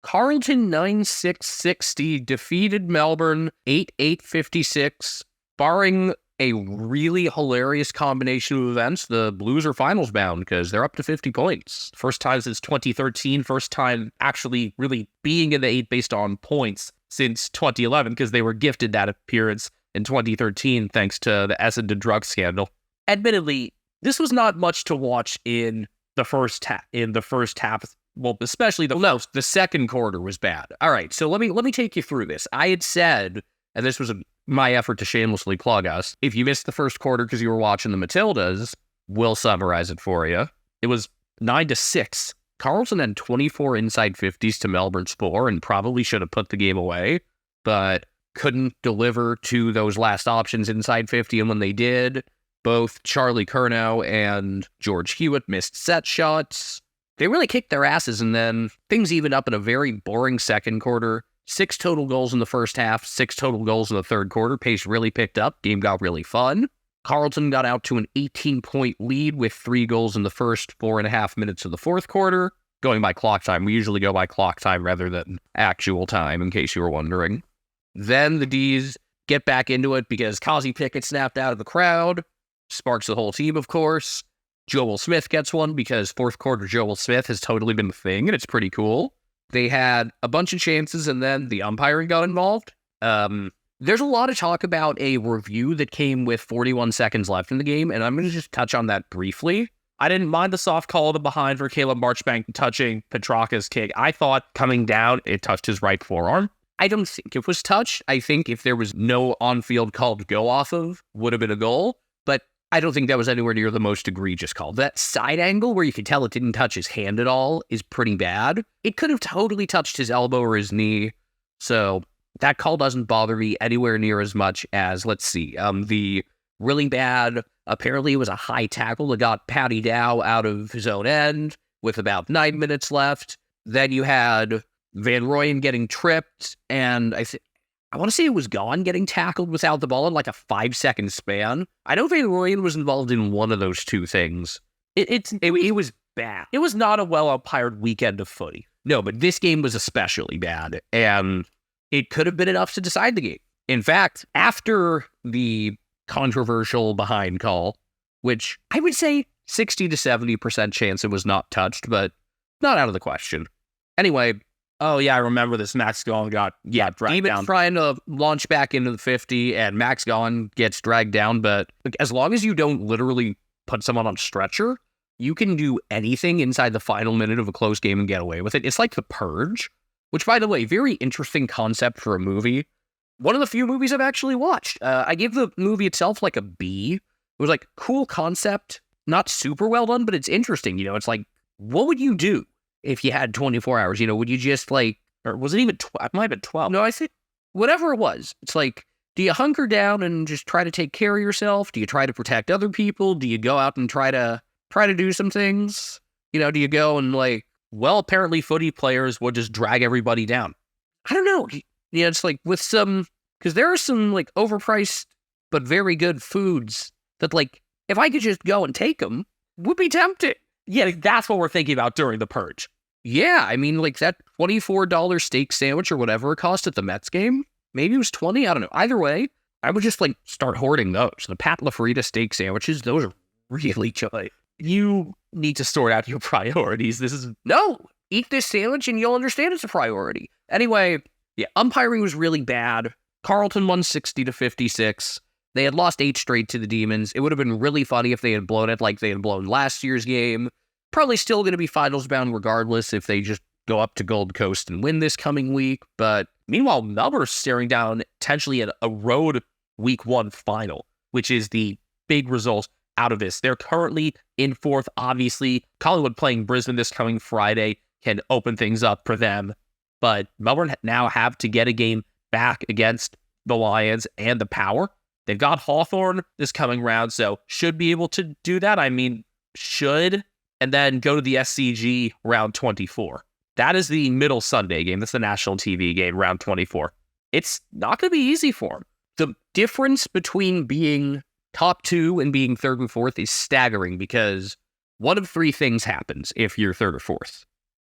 Carlton 9-6-60 defeated Melbourne 8-8-56, barring a really hilarious combination of events. The Blues are finals bound because they're up to 50 points. First time since 2013, first time actually really being in the 8 based on points since 2011 because they were gifted that appearance in 2013 thanks to the Essendon drug scandal. Admittedly, this was not much to watch in the first half. Well, especially the second quarter was bad. All right, so let me take you through this. I had said, and this was my effort to shamelessly plug us, if you missed the first quarter because you were watching the Matildas, we'll summarize it for you. It was 9-6. Carlton had 24 inside 50s to Melbourne's 4 and probably should have put the game away, but couldn't deliver to those last options inside 50, and when they did, both Charlie Curnow and George Hewitt missed set shots. They really kicked their asses, and then things evened up in a very boring second quarter. 6 total goals in the first half, 6 total goals in the third quarter. Pace really picked up. Game got really fun. Carlton got out to an 18-point lead with 3 goals in the first 4.5 minutes of the fourth quarter. Going by clock time. We usually go by clock time rather than actual time, in case you were wondering. Then the D's get back into it because Kazi Pickett snapped out of the crowd. Sparks the whole team, of course. Joel Smith gets one because fourth quarter Joel Smith has totally been the thing, and it's pretty cool. They had a bunch of chances, and then the umpiring got involved. There's a lot of talk about a review that came with 41 seconds left in the game, and I'm going to just touch on that briefly. I didn't mind the soft call of the behind for Caleb Marchbank touching Petrarca's kick. I thought coming down, it touched his right forearm. I don't think it was touched. I think if there was no on-field call to go off of, would have been a goal, but I don't think that was anywhere near the most egregious call. That side angle where you could tell it didn't touch his hand at all is pretty bad. It could have totally touched his elbow or his knee. So that call doesn't bother me anywhere near as much as, let's see, the really bad, apparently it was a high tackle that got Paddy Dow out of his own end with about 9 minutes left. Then you had Van Rooyen getting tripped, and I want to say it was Gawn getting tackled without the ball in like a 5-second span. I know Van Rooyen was involved in one of those two things. It was bad. It was not a well-umpired weekend of footy. No, but this game was especially bad, and it could have been enough to decide the game. In fact, after the controversial behind call, which I would say 60 to 70% chance it was not touched, but not out of the question. Anyway, oh, yeah, I remember this. Max Gawn got dragged down. Trying to launch back into the 50, and Max Gawn gets dragged down. But as long as you don't literally put someone on stretcher, you can do anything inside the final minute of a close game and get away with it. It's like The Purge, which, by the way, very interesting concept for a movie. One of the few movies I've actually watched. I gave the movie itself like a B. It was like cool concept, not super well done, but it's interesting. You know, it's like, what would you do if you had 24 hours? You know, would you just like, or was it even 12? It might have been 12. No, I think whatever it was. It's like, do you hunker down and just try to take care of yourself? Do you try to protect other people? Do you go out and try to do some things? You know, do you go and like, well, apparently footy players would just drag everybody down. I don't know. Yeah, it's like with some, because there are some like overpriced but very good foods that like, if I could just go and take them, would be tempted. Yeah, that's what we're thinking about during the purge. Yeah, I mean, like that $24 steak sandwich or whatever it cost at the Mets game. Maybe it was 20, I don't know. Either way, I would just like start hoarding those. The Pat LaFrida steak sandwiches, those are really good. You need to sort out your priorities. Eat this sandwich and you'll understand it's a priority. Anyway, yeah, umpiring was really bad. Carlton won 60 to 56. They had lost 8 straight to the Demons. It would have been really funny if they had blown it like they had blown last year's game. Probably still going to be finals bound regardless if they just go up to Gold Coast and win this coming week. But meanwhile, Melbourne's staring down potentially at a road week 1 final, which is the big result out of this. They're currently in 4th. Obviously, Collingwood playing Brisbane this coming Friday can open things up for them. But Melbourne now have to get a game back against the Lions and the Power. They've got Hawthorn this coming round, so should be able to do that. I mean, should. And then go to the SCG round 24. That is the middle Sunday game. That's the national TV game, round 24. It's not going to be easy for him. The difference between being top 2 and being 3rd and 4th is staggering because one of 3 things happens if you're 3rd or 4th.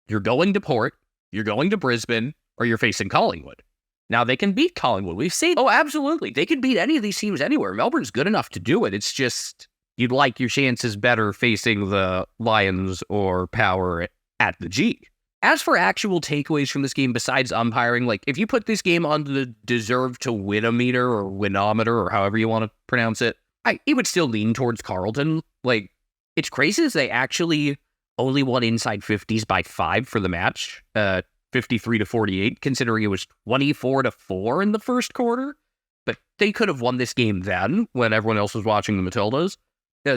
You're going to Port, you're going to Brisbane, or you're facing Collingwood. Now, they can beat Collingwood. We've seen, absolutely. They can beat any of these teams anywhere. Melbourne's good enough to do it. It's just, you'd like your chances better facing the Lions or Power at the G. As for actual takeaways from this game, besides umpiring, like, if you put this game on the deserve to win a meter or winometer or however you want to pronounce it, it would still lean towards Carlton. Like, it's crazy as they actually only won inside 50s by 5 for the match, 53-48, considering it was 24-4 in the first quarter. But they could have won this game then when everyone else was watching the Matildas.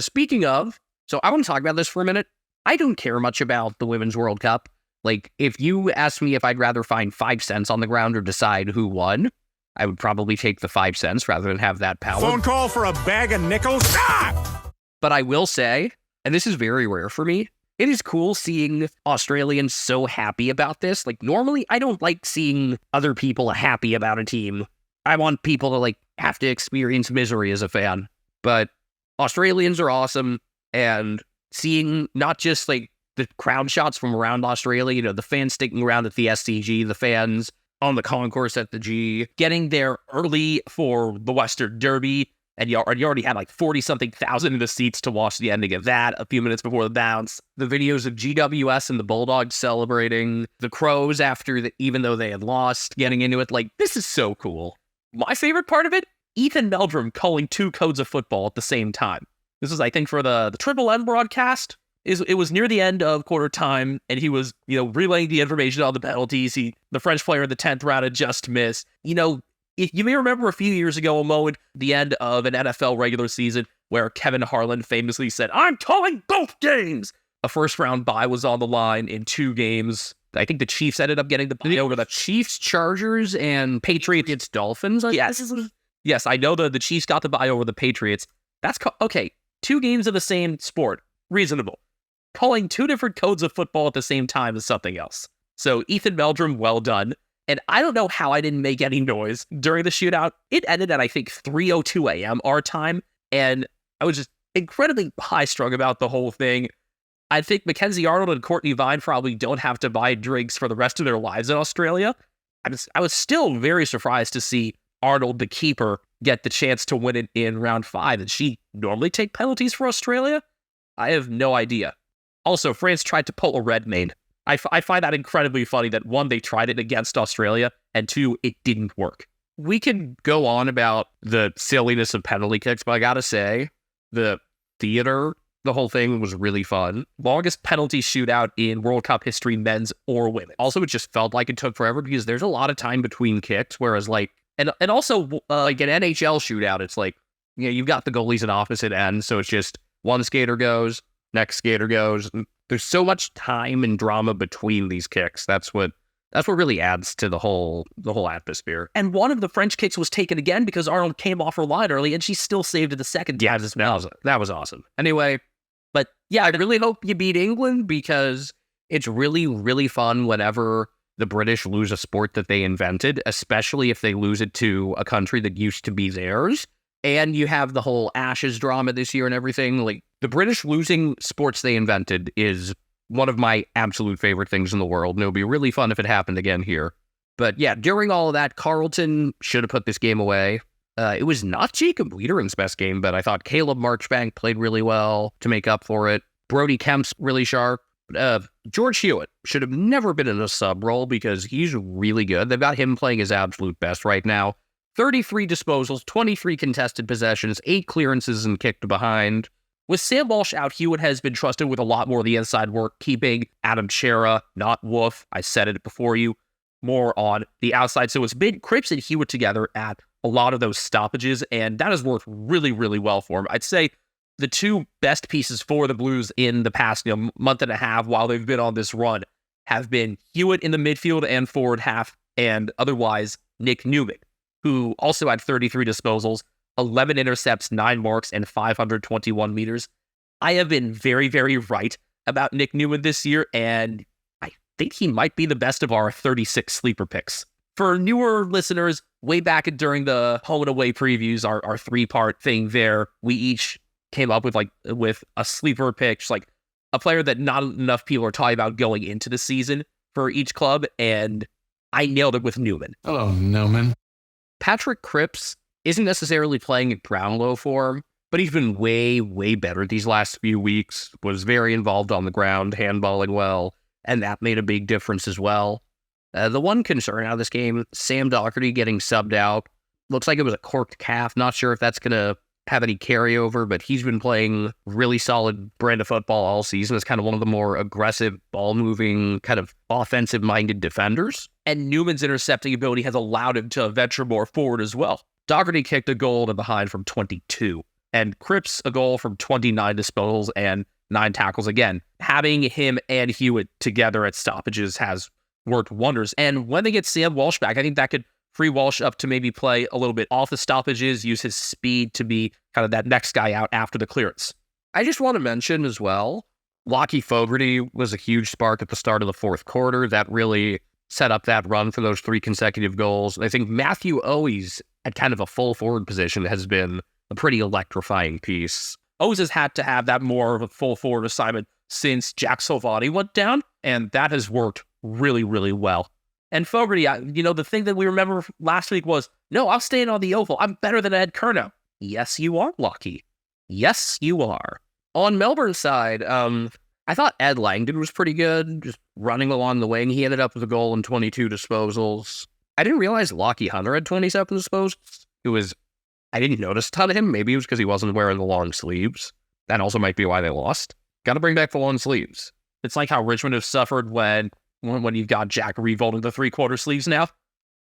Speaking of, so I want to talk about this for a minute. I don't care much about the Women's World Cup. Like, if you ask me if I'd rather find 5 cents on the ground or decide who won, I would probably take the 5 cents rather than have that power. Phone call for a bag of nickels. But I will say, and this is very rare for me, it is cool seeing Australians so happy about this. Like, normally I don't like seeing other people happy about a team. I want people to, like, have to experience misery as a fan. But Australians are awesome, and seeing not just, like, the crowd shots from around Australia, you know, the fans sticking around at the SCG, the fans on the concourse at the G, getting there early for the Western Derby, and you already had like 40-something thousand in the seats to watch the ending of that a few minutes before the bounce. The videos of GWS and the Bulldogs celebrating, the Crows after, even though they had lost, getting into it. Like, this is so cool. My favorite part of it, Ethan Meldrum calling 2 codes of football at the same time. This was, I think, for the Triple M broadcast. It was near the end of quarter time, and he was, relaying the information on the penalties. The French player in the 10th round had just missed. You may remember a few years ago a moment, the end of an NFL regular season, where Kevin Harlan famously said, "I'm calling both games." A first-round bye was on the line in 2 games. I think the Chiefs ended up getting the bye over the Chiefs, Chargers, and Patriots, Dolphins. Yes, I know the Chiefs got the bye over the Patriots. Okay, 2 games of the same sport. Reasonable. Calling 2 different codes of football at the same time is something else. So Ethan Meldrum, well done. And I don't know how I didn't make any noise during the shootout. It ended at, I think, 3:02 a.m. our time, and I was just incredibly high-strung about the whole thing. I think Mackenzie Arnold and Courtney Vine probably don't have to buy drinks for the rest of their lives in Australia. I was still very surprised to see Arnold, the keeper, get the chance to win it in round 5. Did she normally take penalties for Australia? I have no idea. Also, France tried to pull a Redmayne. I find that incredibly funny that 1, they tried it against Australia, and 2, it didn't work. We can go on about the silliness of penalty kicks, but I gotta say, the theater, the whole thing was really fun. Longest penalty shootout in World Cup history, men's or women. Also, it just felt like it took forever because there's a lot of time between kicks, whereas and also like an NHL shootout, it's like, you've got the goalies at opposite ends, so it's just one skater goes, next skater goes. There's so much time and drama between these kicks. That's what really adds to the whole atmosphere. And one of the French kicks was taken again because Arnold came off her line early, and she still saved it the second time. Yeah, that was awesome. Anyway, but yeah, I really hope you beat England because it's really, really fun whenever the British lose a sport that they invented, especially if they lose it to a country that used to be theirs. And you have the whole Ashes drama this year and everything. Like, the British losing sports they invented is one of my absolute favorite things in the world. And it would be really fun if it happened again here. But yeah, during all of that, Carlton should have put this game away. It was not Jacob Wiedering's best game, but I thought Caleb Marchbank played really well to make up for it. Brody Kemp's really sharp. George Hewitt should have never been in a sub role because he's really good. They've got him playing his absolute best right now. 33 disposals, 23 contested possessions, 8 clearances and kicked behind. With Sam Walsh out, Hewitt has been trusted with a lot more of the inside work, keeping Adam Chera, not Wolf, I said it before you, more on the outside. So it's been Cripps and Hewitt together at a lot of those stoppages, and that has worked really, really well for him. I'd say the 2 best pieces for the Blues in the past month and a half while they've been on this run have been Hewitt in the midfield and forward half, and otherwise Nick Newman, who also had 33 disposals, 11 intercepts, 9 marks, and 521 meters. I have been very, very right about Nick Newman this year, and I think he might be the best of our 36 sleeper picks. For newer listeners, way back during the home and away previews, our 3-part thing there, we each came up with a sleeper pick, just like a player that not enough people are talking about going into the season for each club, and I nailed it with Newman. Hello, Newman. Patrick Cripps isn't necessarily playing in Brownlow form, but he's been way, way better these last few weeks, was very involved on the ground, handballing well, and that made a big difference as well. The one concern out of this game, Sam Doherty getting subbed out. Looks like it was a corked calf. Not sure if that's going to have any carryover, but he's been playing really solid brand of football all season as kind of one of the more aggressive, ball-moving, kind of offensive-minded defenders. And Newman's intercepting ability has allowed him to venture more forward as well. Doherty kicked a goal to behind from 22, and Cripps a goal from 29 disposals and 9 tackles. Again, having him and Hewitt together at stoppages has worked wonders. And when they get Sam Walsh back, I think that could free Walsh up to maybe play a little bit off the stoppages, use his speed to be kind of that next guy out after the clearance. I just want to mention as well, Lockie Fogarty was a huge spark at the start of the fourth quarter. That really set up that run for those 3 consecutive goals. And I think Matthew Owies at kind of a full forward position has been a pretty electrifying piece. Owies has had to have that more of a full forward assignment since Jack Salvati went down, and that has worked really, really well. And Fogarty, the thing that we remember last week was, no, I'm staying on the oval. I'm better than Ed Curnow. Yes, you are, Lockie. Yes, you are. On Melbourne's side, I thought Ed Langdon was pretty good, just running along the wing. He ended up with a goal and 22 disposals. I didn't realize Lockie Hunter had 27 disposals. I didn't notice a ton of him. Maybe it was because he wasn't wearing the long sleeves. That also might be why they lost. Got to bring back the long sleeves. It's like how Richmond have suffered when you've got Jack Revolt in the 3/4 sleeves now.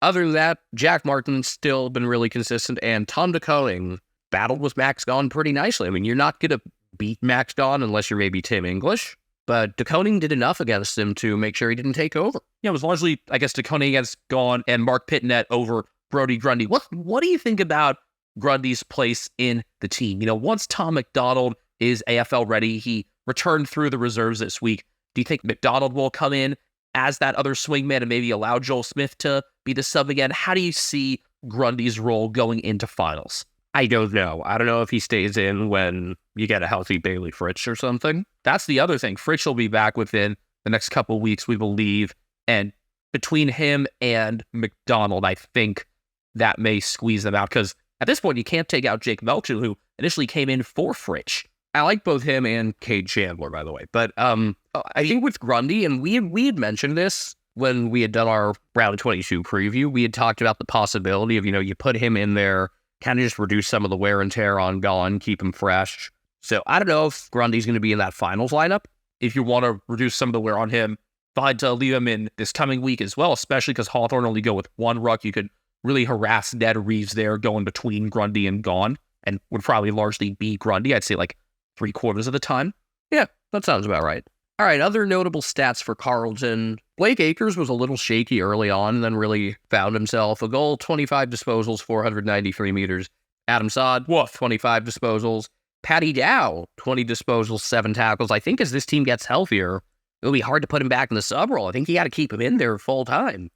Other than that, Jack Martin's still been really consistent, and Tom DeConing battled with Max Gawn pretty nicely. I mean, you're not going to beat Max Gawn unless you're maybe Tim English, but DeConing did enough against him to make sure he didn't take over. Yeah, it was largely, I guess, DeConing against Gawn and Mark Pitnet over Brody Grundy. What do you think about Grundy's place in the team? Once Tom McDonald is AFL ready, he returned through the reserves this week. Do you think McDonald will come in as that other swingman and maybe allow Joel Smith to be the sub again? How do you see Grundy's role going into finals? I don't know. I don't know if he stays in when you get a healthy Bailey Fritsch or something. That's the other thing. Fritsch will be back within the next couple of weeks, we believe. And between him and McDonald, I think that may squeeze them out. Because at this point, you can't take out Jake Melchin, who initially came in for Fritsch. I like both him and Cade Chandler, by the way. But I think with Grundy, and we had mentioned this when we had done our round 22 preview, we had talked about the possibility of, you put him in there, kind of just reduce some of the wear and tear on Gawn, keep him fresh. So I don't know if Grundy's going to be in that finals lineup. If you want to reduce some of the wear on him, fine to leave him in this coming week as well, especially because Hawthorn only go with 1 ruck. You could really harass Ned Reeves there going between Grundy and Gawn, and would probably largely be Grundy. I'd say like 3/4 of the time. Yeah, that sounds about right. All right, other notable stats for Carlton. Blake Acres was a little shaky early on and then really found himself. A goal, 25 disposals, 493 meters. Adam Saad, 25 disposals. Paddy Dow, 20 disposals, 7 tackles. I think as this team gets healthier, it'll be hard to put him back in the sub role. I think you got to keep him in there full time.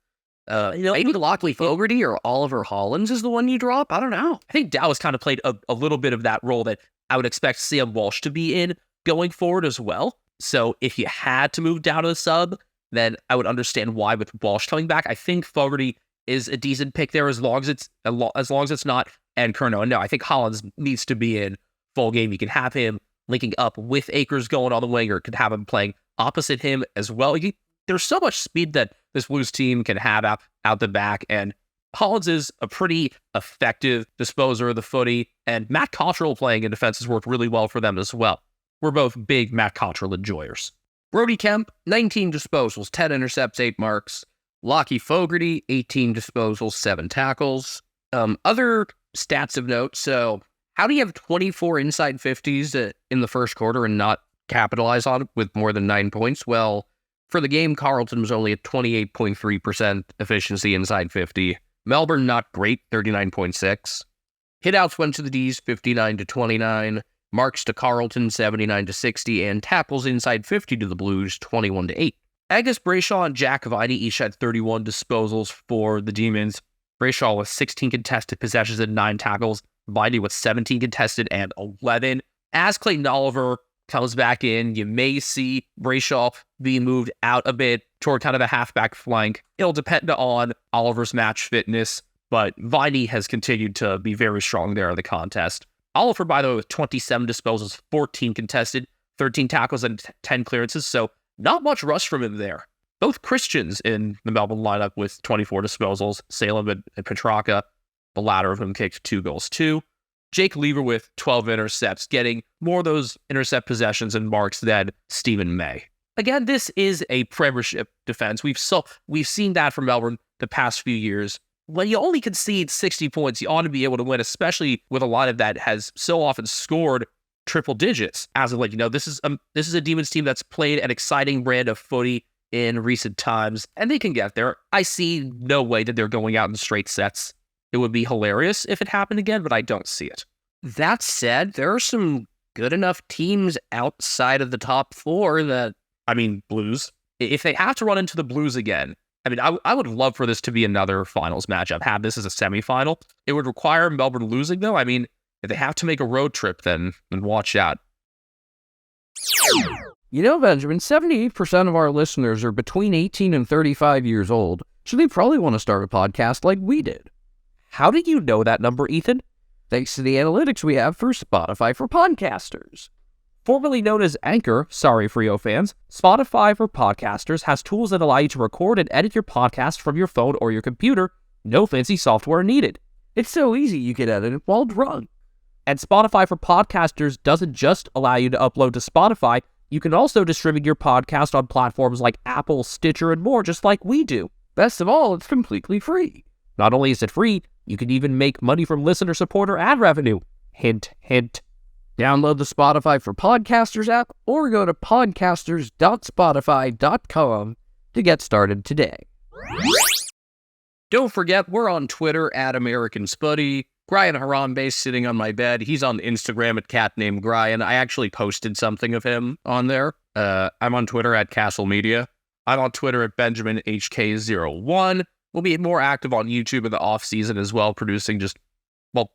Maybe Lockley Fogarty or Oliver Hollins is the one you drop. I don't know. I think Dow has kind of played a little bit of that role that I would expect Sam Walsh to be in going forward as well. So if you had to move down to the sub, then I would understand why with Walsh coming back. I think Fogarty is a decent pick there as long as it's not Ed Curnow. And no, I think Hollins needs to be in full game. You can have him linking up with Akers going on the wing, or could have him playing opposite him as well. There's so much speed that this Blues team can have out the back, and Hollins is a pretty effective disposer of the footy, and Matt Cottrell playing in defense has worked really well for them as well. We're both big Matt Cottrell enjoyers. Brody Kemp, 19 disposals, 10 intercepts, 8 marks. Lockie Fogarty, 18 disposals, 7 tackles. Other stats of note, so how do you have 24 inside 50s in the first quarter and not capitalize on it with more than 9 points? Well, for the game, Carlton was only at 28.3% efficiency inside 50. Melbourne, not great, 39.6. Hitouts went to the Ds, 59-29. Marks to Carlton, 79-60. And tackles inside 50 to the Blues, 21-8. Agus Brayshaw and Jack Viney each had 31 disposals for the Demons. Brayshaw with 16 contested possessions and 9 tackles. Viney with 17 contested and 11. As Clayton Oliver comes back in, you may see Brayshaw be moved out a bit toward kind of a halfback flank. It'll depend on Oliver's match fitness, but Viney has continued to be very strong there in the contest. Oliver, by the way, with 27 disposals, 14 contested, 13 tackles, and 10 clearances, so not much rush from him there. Both Christians in the Melbourne lineup with 24 disposals, Salem and Petrarca, the latter of whom kicked 2 goals too. Jake Lever with 12 intercepts, getting more of those intercept possessions and marks than Stephen May. Again, this is a premiership defense. We've seen that from Melbourne the past few years. When you only concede 60 points, you ought to be able to win, especially with a lineup that has so often scored triple digits. As of late, this is a Demons team that's played an exciting brand of footy in recent times, and they can get there. I see no way that they're going out in straight sets. It would be hilarious if it happened again, but I don't see it. That said, there are some good enough teams outside of the top 4 that... Blues. If they have to run into the Blues again, I would love for this to be another finals matchup, have this as a semifinal. It would require Melbourne losing, though. If they have to make a road trip, then watch out. Benjamin, 78% of our listeners are between 18 and 35 years old, so they probably want to start a podcast like we did. How do you know that number, Ethan? Thanks to the analytics we have for Spotify for Podcasters. Formerly known as Anchor, sorry Frio fans, Spotify for Podcasters has tools that allow you to record and edit your podcast from your phone or your computer. No fancy software needed. It's so easy you can edit it while drunk. And Spotify for Podcasters doesn't just allow you to upload to Spotify, you can also distribute your podcast on platforms like Apple, Stitcher, and more, just like we do. Best of all, it's completely free. Not only is it free, you can even make money from listener support or ad revenue. Hint, hint. Download the Spotify for Podcasters app or go to podcasters.spotify.com to get started today. Don't forget, we're on Twitter at American Spuddy. Brian Harambe sitting on my bed. He's on Instagram at cat named Brian. I actually posted something of him on there. I'm on Twitter at Castle Media. I'm on Twitter at BenjaminHK01. We'll be more active on YouTube in the off season as well,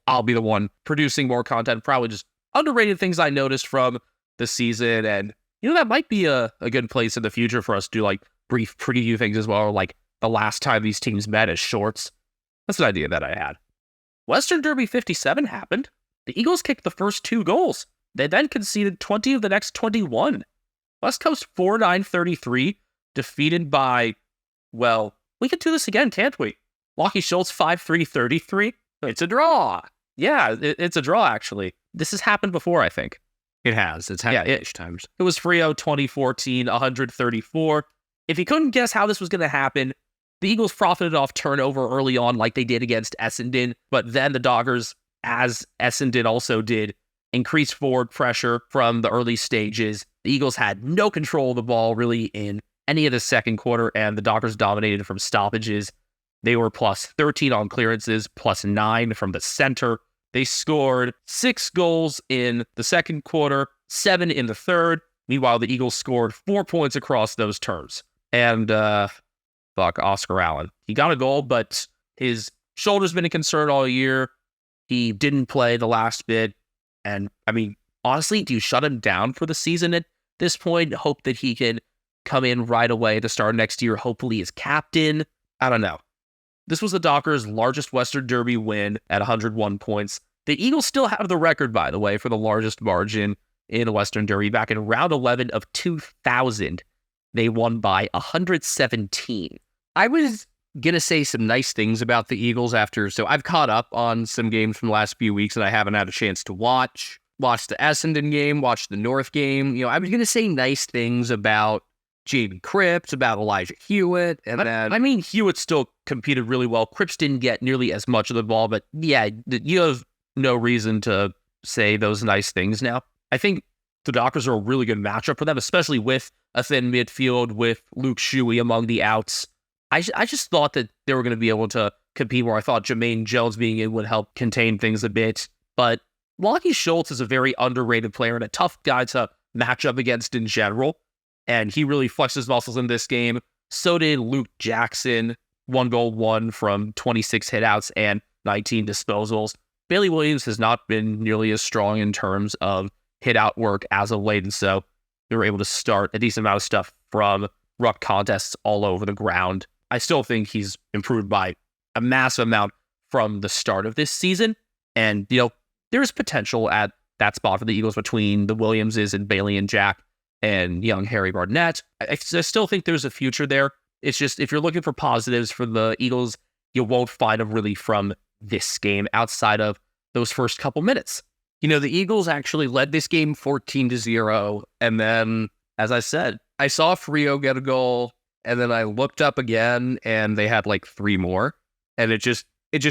I'll be the one producing more content, probably just underrated things I noticed from the season. And, that might be a good place in the future for us to do brief preview things as well, like the last time these teams met as shorts. That's an idea that I had. Western Derby 57 happened. The Eagles kicked the first 2 goals. They then conceded 20 of the next 21. West Coast 4-9-33, defeated by, we could do this again, can't we? Lachie Schultz 5-3-33. It's a draw. Yeah, it's a draw, actually. This has happened before, I think. It has. It's happened each time. It was Frio 2014, 134. If you couldn't guess how this was going to happen, the Eagles profited off turnover early on like they did against Essendon, but then the Dockers, as Essendon also did, increased forward pressure from the early stages. The Eagles had no control of the ball really in any of the second quarter, and the Dockers dominated from stoppages. They were plus 13 on clearances, plus 9 from the center. They scored 6 goals in the second quarter, 7 in the third. Meanwhile, the Eagles scored 4 points across those terms. And, Oscar Allen. He got a goal, but his shoulder's been a concern all year. He didn't play the last bit. And, honestly, do you shut him down for the season at this point? Hope that he can come in right away to start next year, hopefully as captain? I don't know. This was the Dockers' largest Western Derby win at 101 points. The Eagles still have the record, by the way, for the largest margin in a Western Derby. Back in round 11 of 2000, they won by 117. I was going to say some nice things about the Eagles so I've caught up on some games from the last few weeks that I haven't had a chance to watch. Watched the Essendon game, watched the North game. I was going to say nice things about Jamie Cripps, about Elijah Hewitt, and then... Hewitt still competed really well. Cripps didn't get nearly as much of the ball, but yeah, you have no reason to say those nice things now. I think the Dockers are a really good matchup for them, especially with a thin midfield, with Luke Shuey among the outs. I just thought that they were going to be able to compete more. I thought Jermaine Jones being in would help contain things a bit, but Lachie Schultz is a very underrated player and a tough guy to match up against in general. and he really flexed his muscles in this game. So did Luke Jackson, 1 goal, 1 from 26 hitouts and 19 disposals. Bailey Williams has not been nearly as strong in terms of hit-out work as of late, and so they were able to start a decent amount of stuff from ruck contests all over the ground. I still think he's improved by a massive amount from the start of this season, and, there's potential at that spot for the Eagles between the Williamses and Bailey and Jack and young Harry Barnett. I still think there's a future there. It's just, if you're looking for positives for the Eagles, you won't find them really from this game outside of those first couple minutes. The Eagles actually led this game 14-0, and then, as I said, I saw Frio get a goal, and then I looked up again, and they had like 3 more, and it just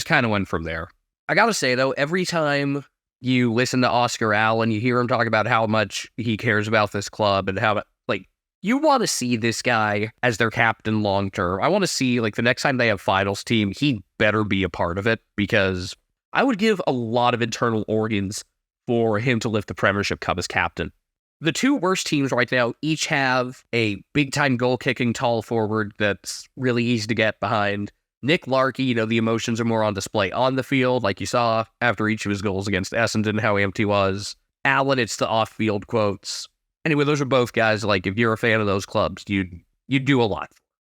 kind of went from there. I gotta say, though, every time you listen to Oscar Allen, you hear him talk about how much he cares about this club and how, you want to see this guy as their captain long term. I want to see, the next time they have finals team, he better be a part of it, because I would give a lot of internal organs for him to lift the Premiership Cup as captain. The 2 worst teams right now each have a big-time goal-kicking tall forward that's really easy to get behind. Nick Larkey, the emotions are more on display on the field, like you saw after each of his goals against Essendon, how amped he was. Allen, it's the off-field quotes. Anyway, those are both guys, if you're a fan of those clubs, you'd do a lot.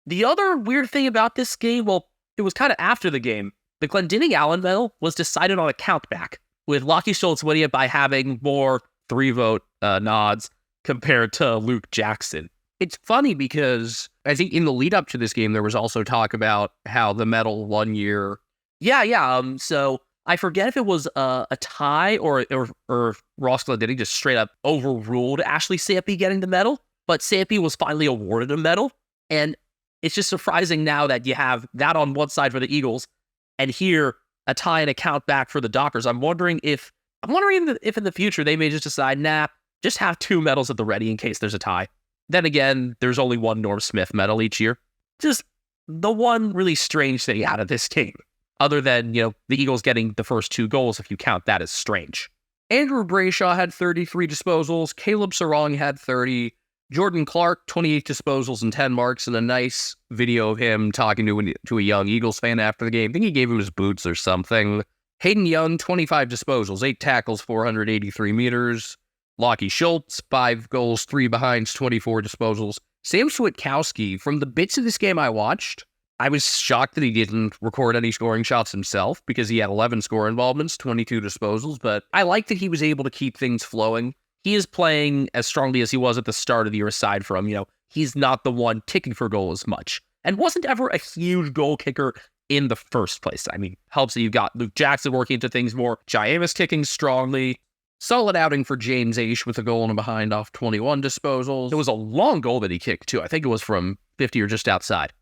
The other weird thing about this game, it was kind of after the game. The Glendinning Allen medal was decided on a countback, with Lockie Schultz winning it by having more 3-vote nods compared to Luke Jackson. It's funny because I think in the lead up to this game, there was also talk about how the medal one year. So I forget if it was a tie or Ross Glendinning just straight up overruled Ashley Sampi getting the medal, but Sampi was finally awarded a medal. And it's just surprising now that you have that on one side for the Eagles and here a tie and a count back for the Dockers. I'm wondering if in the future they may just decide, just have 2 medals at the ready in case there's a tie. Then again, there's only 1 Norm Smith medal each year. Just the one really strange thing out of this game, other than, the Eagles getting the first 2 goals, if you count that as strange. Andrew Brayshaw had 33 disposals. Caleb Sarong had 30. Jordan Clark, 28 disposals and 10 marks, and a nice video of him talking to a young Eagles fan after the game. I think he gave him his boots or something. Hayden Young, 25 disposals, 8 tackles, 483 meters. Lockie Schultz, 5 goals, 3 behinds, 24 disposals. Sam Switkowski, from the bits of this game I watched, I was shocked that he didn't record any scoring shots himself, because he had 11 score involvements, 22 disposals, but I like that he was able to keep things flowing. He is playing as strongly as he was at the start of the year, aside from, he's not the one ticking for goal as much, and wasn't ever a huge goal kicker in the first place. I mean, helps that you've got Luke Jackson working into things more. Jaiamis kicking strongly. Solid outing for James Aish with a goal and a behind off 21 disposals. It was a long goal that he kicked, too. I think it was from 50 or just outside.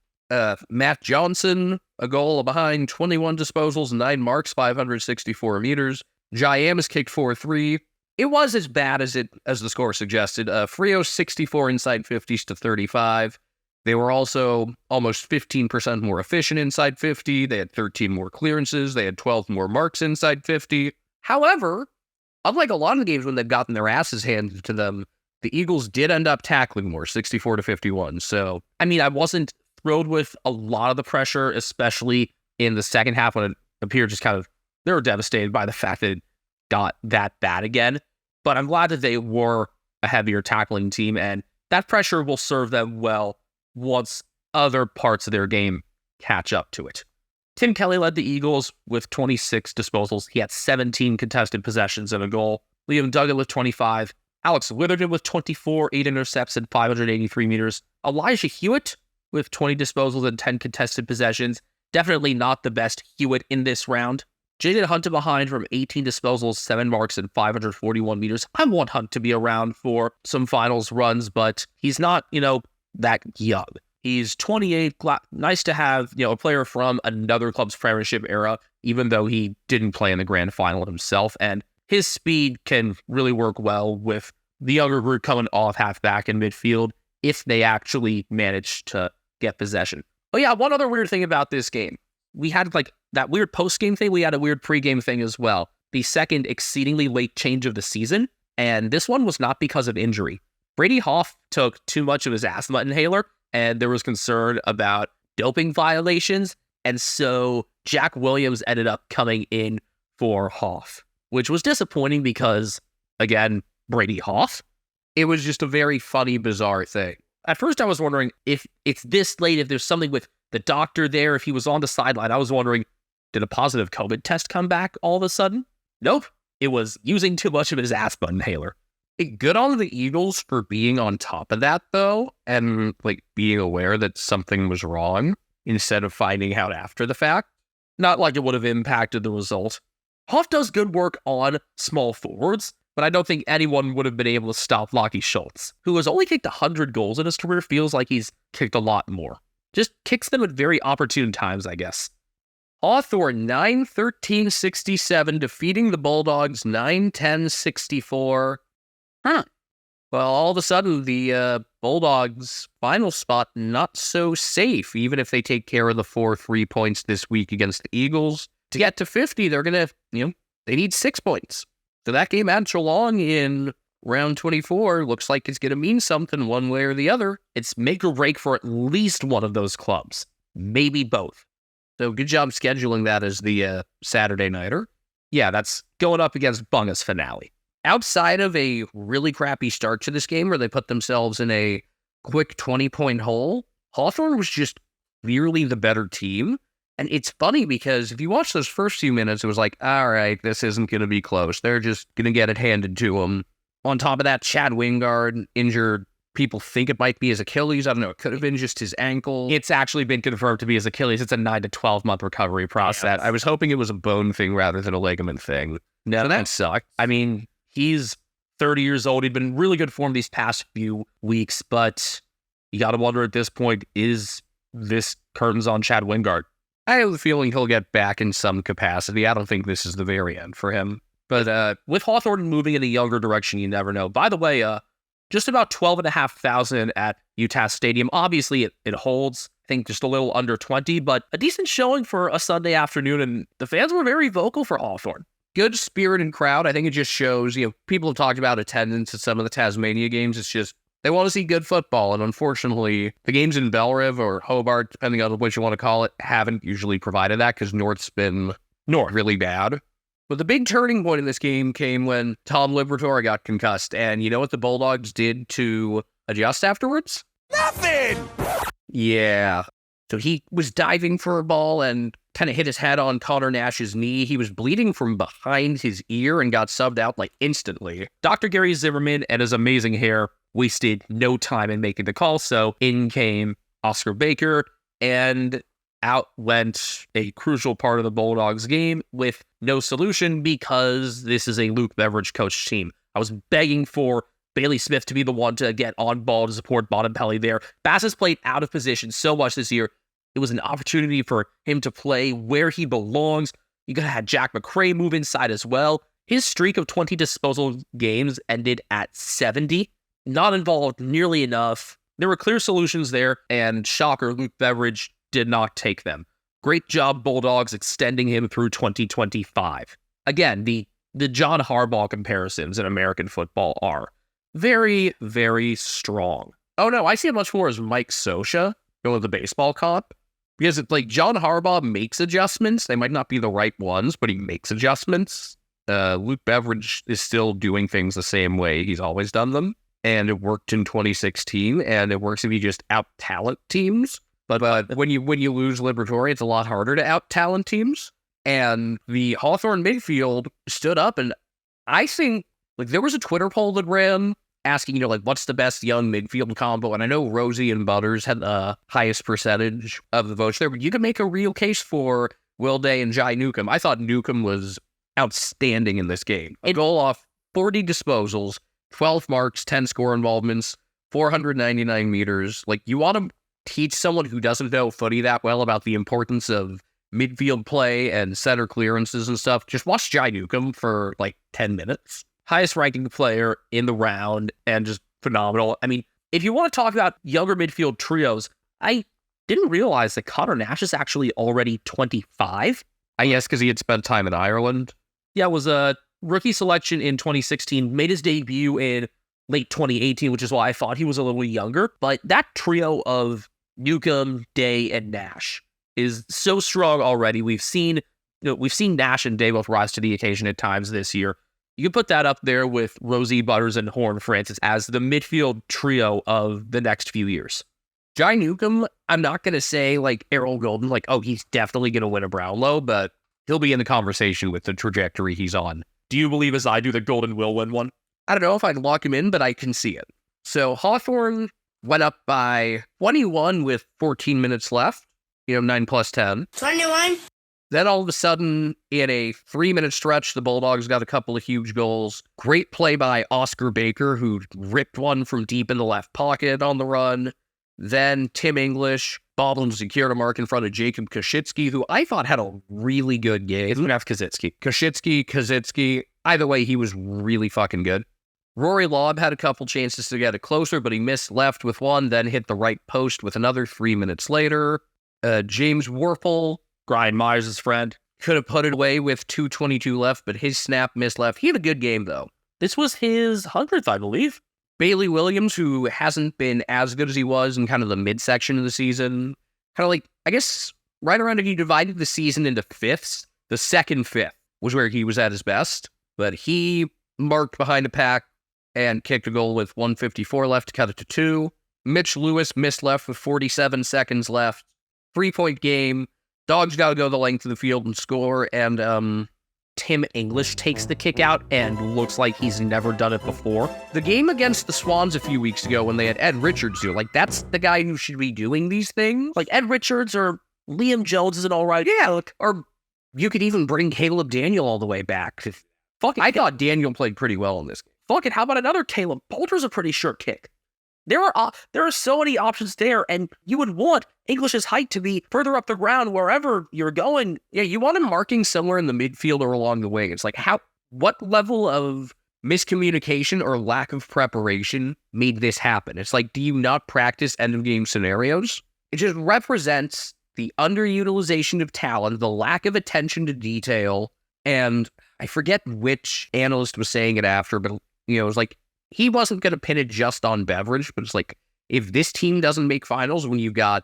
Matt Johnson, a goal, a behind, 21 disposals, 9 marks, 564 meters. Jaiamis kicked 4-3. It was as bad as the score suggested. Frio 64 inside 50s to 35. They were also almost 15% more efficient inside 50. They had 13 more clearances. They had 12 more marks inside 50. However, unlike a lot of the games when they've gotten their asses handed to them, the Eagles did end up tackling more, 64 to 51. So, I wasn't thrilled with a lot of the pressure, especially in the second half when it appeared they were devastated by the fact that it got that bad again. But I'm glad that they were a heavier tackling team, and that pressure will serve them well once other parts of their game catch up to it. Tim Kelly led the Eagles with 26 disposals. He had 17 contested possessions and a goal. Liam Duggan with 25. Alex Witherden with 24, 8 intercepts and 583 meters. Elijah Hewitt with 20 disposals and 10 contested possessions. Definitely not the best Hewitt in this round. Jaden Hunt behind from 18 disposals, 7 marks, and 541 meters. I want Hunt to be around for some finals runs, but he's not, that young. He's 28. Nice to have, a player from another club's premiership era, even though he didn't play in the grand final himself. And his speed can really work well with the younger group coming off halfback and midfield if they actually manage to get possession. Oh yeah, one other weird thing about this game. We had that weird post-game thing. We had a weird pre-game thing as well. The second exceedingly late change of the season. And this one was not because of injury. Brady Hoff took too much of his asthma inhaler, and there was concern about doping violations, and so Jack Williams ended up coming in for Hoff, which was disappointing because, again, Brady Hoff. It was just a very funny, bizarre thing. At first, I was wondering if it's this late, if there's something with the doctor there, if he was on the sideline. I was wondering, did a positive COVID test come back all of a sudden? Nope. It was using too much of his asthma inhaler. Good on the Eagles for being on top of that, though, and being aware that something was wrong instead of finding out after the fact. Not like it would have impacted the result. Hoff does good work on small forwards, but I don't think anyone would have been able to stop Lockie Schultz, who has only kicked 100 goals in his career. Feels like he's kicked a lot more. Just kicks them at very opportune times, I guess. Hawthorne 9-13-67, defeating the Bulldogs 9-10-64. Well, all of a sudden, the Bulldogs' final spot not so safe, even if they take care of the 4-3 points this week against the Eagles. To get to 50, they're going to, they need 6 points. So that game at Geelong in round 24 looks like it's going to mean something one way or the other. It's make or break for at least one of those clubs, maybe both. So good job scheduling that as the Saturday nighter. Yeah, that's going up against Bunga's finale. Outside of a really crappy start to this game where they put themselves in a quick 20-point hole, Hawthorn was just clearly the better team. And it's funny because if you watch those first few minutes, it was like, all right, this isn't going to be close. They're just going to get it handed to them. On top of that, Chad Wingard injured. People think it might be his Achilles. I don't know. It could have been just his ankle. It's actually been confirmed to be his Achilles. It's a 9 to 12 month recovery process. Yes. I was hoping it was a bone thing rather than a ligament thing. No, so that sucked. I mean, he's 30 years old. He'd been in really good form these past few weeks, but you got to wonder at this point, is this curtains on Chad Wingard? I have the feeling he'll get back in some capacity. I don't think this is the very end for him. But with Hawthorne moving in a younger direction, you never know. By the way, just about 12,500 at Utah Stadium. Obviously, it holds, I think, just a little under 20, but a decent showing for a Sunday afternoon, and the fans were very vocal for Hawthorne. Good spirit and crowd. I think it just shows, people have talked about attendance at some of the Tasmania games. It's just, they want to see good football, and unfortunately, the games in Bellerive or Hobart, depending on what you want to call it, haven't usually provided that because North's been really bad. But the big turning point in this game came when Tom Liberatore got concussed, and you know what the Bulldogs did to adjust afterwards? Nothing! Yeah. So he was diving for a ball and kind of hit his head on Connor Nash's knee. He was bleeding from behind his ear and got subbed out instantly. Dr. Gary Zimmerman and his amazing hair wasted no time in making the call, so in came Oscar Baker, and out went a crucial part of the Bulldogs game with no solution because this is a Luke Beveridge coach team. I was begging for Bailey Smith to be the one to get on ball to support Bontempelli there. Bass has played out of position so much this year. It was an opportunity for him to play where he belongs. You could have had Jack McRae move inside as well. His streak of 20 disposal games ended at 70. Not involved nearly enough. There were clear solutions there, and shocker, Luke Beveridge did not take them. Great job, Bulldogs, extending him through 2025. Again, the John Harbaugh comparisons in American football are very, very strong. Oh no, I see it much more as Mike Scioscia going with the baseball comp. Because it's John Harbaugh makes adjustments. They might not be the right ones, but he makes adjustments. Luke Beveridge is still doing things the same way he's always done them. And it worked in 2016, and it works if you just out-talent teams. But when you lose Liberatore, it's a lot harder to out-talent teams. And the Hawthorne midfield stood up, and I think, there was a Twitter poll that ran asking, what's the best young midfield combo? And I know Rosie and Butters had the highest percentage of the votes there, but you can make a real case for Will Day and Jai Newcomb. I thought Newcomb was outstanding in this game. A goal off 40 disposals, 12 marks, 10 score involvements, 499 meters. You want to teach someone who doesn't know footy that well about the importance of midfield play and center clearances and stuff, just watch Jai Newcomb for 10 minutes. Highest ranking player in the round and just phenomenal. I mean, if you want to talk about younger midfield trios, I didn't realize that Connor Nash is actually already 25. I guess because he had spent time in Ireland. Yeah, it was a rookie selection in 2016, made his debut in late 2018, which is why I thought he was a little younger. But that trio of Newcomb, Day, and Nash is so strong already. We've seen Nash and Day both rise to the occasion at times this year. You can put that up there with Rosie, Butters, and Horn Francis as the midfield trio of the next few years. Jai Newcomb, I'm not going to say like Errol Golden, like, oh, he's definitely going to win a Brownlow, but he'll be in the conversation with the trajectory he's on. Do you believe, as I do, that Golden will win one? I don't know if I'd lock him in, but I can see it. So Hawthorn went up by 21 with 14 minutes left, 9 plus 10. 21. Then all of a sudden, in a 3-minute stretch, the Bulldogs got a couple of huge goals. Great play by Oscar Baker, who ripped one from deep in the left pocket on the run. Then Tim English bobbled and secured a mark in front of Jacob Koshitsky, who I thought had a really good game. Have Kaczynski. Koshitsky. Either way, he was really fucking good. Rory Lobb had a couple chances to get it closer, but he missed left with one, then hit the right post with another 3 minutes later. James Warple, Brian Myers' friend, could have put it away with 2:22 left, but his snap missed left. He had a good game, though. This was his 100th, I believe. Bailey Williams, who hasn't been as good as he was in kind of the midsection of the season, kind of like, I guess, right around if you divided the season into fifths, the second fifth was where he was at his best, but he marked behind the pack and kicked a goal with 1:54 left to cut it to 2. Mitch Lewis missed left with 47 seconds left. 3-point game. Dogs got to go the length of the field and score, and Tim English takes the kick out and looks like he's never done it before. The game against the Swans a few weeks ago when they had Ed Richards do, like, that's the guy who should be doing these things. Like Ed Richards or Liam Jones is an all right. Yeah, or you could even bring Caleb Daniel all the way back. Fuck it, I thought Daniel played pretty well in this game. Fuck it, how about another Caleb? Bolter's a pretty sure kick. There are so many options there, and you would want English's height to be further up the ground wherever you're going. Yeah, you want him marking somewhere in the midfield or along the wing. It's like, what level of miscommunication or lack of preparation made this happen? It's like, do you not practice end-of-game scenarios? It just represents the underutilization of talent, the lack of attention to detail, and I forget which analyst was saying it after, but, it was like, he wasn't going to pin it just on Beveridge, but it's like, if this team doesn't make finals when you've got,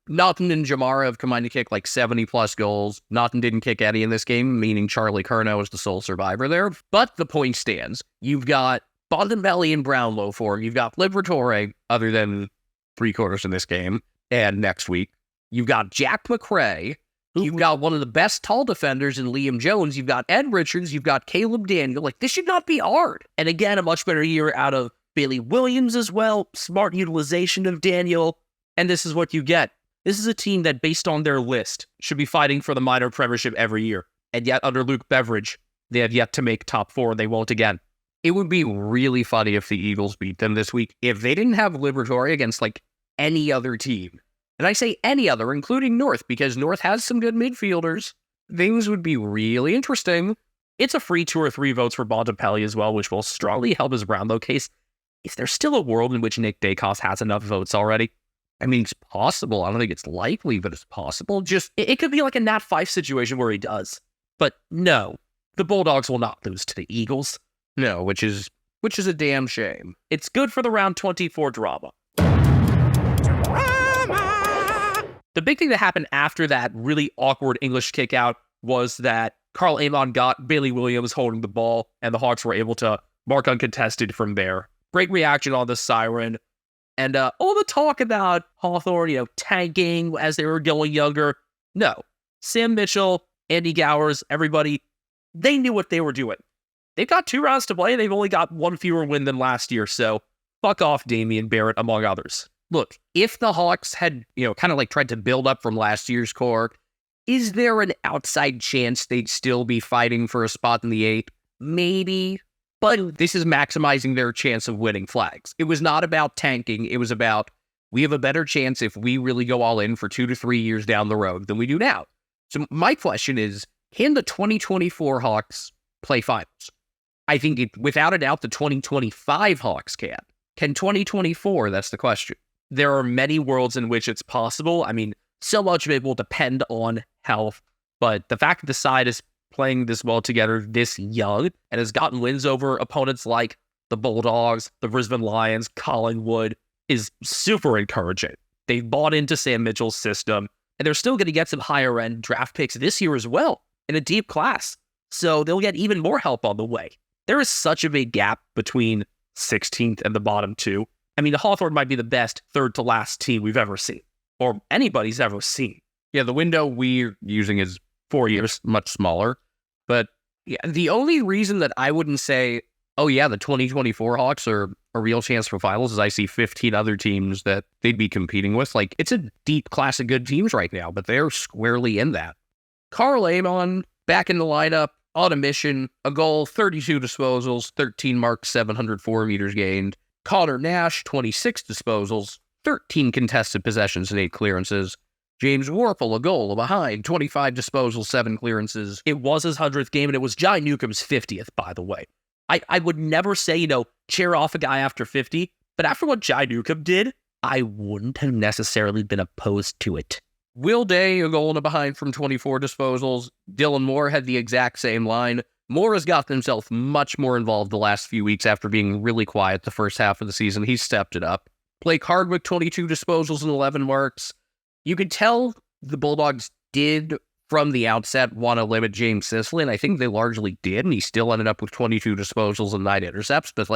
Naughton and Jamara have combined to kick like 70-plus goals. Naughton didn't kick any in this game, meaning Charlie Curnow is the sole survivor there. But the point stands. You've got Bontempelli and Brownlow for him. You've got Liberatore, other than 3/4 in this game, and next week. You've got Jack McRae. You've got one of the best tall defenders in Liam Jones. You've got Ed Richards. You've got Caleb Daniel. Like, this should not be hard. And again, a much better year out of Bailey Williams as well. Smart utilization of Daniel. And this is what you get. This is a team that, based on their list, should be fighting for the minor premiership every year. And yet, under Luke Beveridge, they have yet to make top 4, and they won't again. It would be really funny if the Eagles beat them this week. If they didn't have Liberatore against, like, any other team. And I say any other, including North, because North has some good midfielders. Things would be really interesting. It's a free 2 or 3 votes for Bontempelli as well, which will strongly help his Brownlow case. Is there still a world in which Nick Dacos has enough votes already? I mean, it's possible. I don't think it's likely, but it's possible. Just, it could be like a Nat 5 situation where he does. But no, the Bulldogs will not lose to the Eagles. No, which is a damn shame. It's good for the round 24 drama. The big thing that happened after that really awkward English kick out was that Carl Amon got Bailey Williams holding the ball, and the Hawks were able to mark uncontested from there. Great reaction on the siren. And all the talk about Hawthorn, tanking as they were going younger. No. Sam Mitchell, Andy Gowers, everybody, they knew what they were doing. They've got 2 rounds to play. They've only got 1 fewer win than last year. So fuck off, Damian Barrett, among others. Look, if the Hawks had, kind of like tried to build up from last year's core, is there an outside chance they'd still be fighting for a spot in the 8? Maybe. But this is maximizing their chance of winning flags. It was not about tanking. It was about, we have a better chance if we really go all in for 2 to 3 years down the road than we do now. So my question is, can the 2024 Hawks play finals? I think without a doubt, the 2025 Hawks can. Can 2024? That's the question. There are many worlds in which it's possible. I mean, so much of it will depend on health, but the fact that the side is playing this well together this young and has gotten wins over opponents like the Bulldogs, the Brisbane Lions, Collingwood is super encouraging. They've bought into Sam Mitchell's system, and they're still going to get some higher-end draft picks this year as well in a deep class. So they'll get even more help on the way. There is such a big gap between 16th and the bottom two. I mean, the Hawthorn might be the best third-to-last team we've ever seen, or anybody's ever seen. Yeah, the window we're using is 4 years, much smaller. But Yeah, the only reason that I wouldn't say, oh yeah, the 2024 Hawks are a real chance for finals is I see 15 other teams that they'd be competing with. Like, it's a deep class of good teams right now, but they're squarely in that. Carl Amon, back in the lineup, on a mission, a goal, 32 disposals, 13 marks, 704 meters gained. Connor Nash, 26 disposals, 13 contested possessions and 8 clearances. James Warple, a goal, a behind, 25 disposals, 7 clearances. It was his 100th game, and it was Jai Newcomb's 50th, by the way. I would never say, cheer off a guy after 50, but after what Jai Newcomb did, I wouldn't have necessarily been opposed to it. Will Day, a goal and a behind from 24 disposals. Dylan Moore had the exact same line. Moore has gotten himself much more involved the last few weeks after being really quiet the first half of the season. He's stepped it up. Blake Hardwick, 22 disposals and 11 marks. You could tell the Bulldogs did, from the outset, want to limit James Sicily, and I think they largely did, and he still ended up with 22 disposals and 9 intercepts, but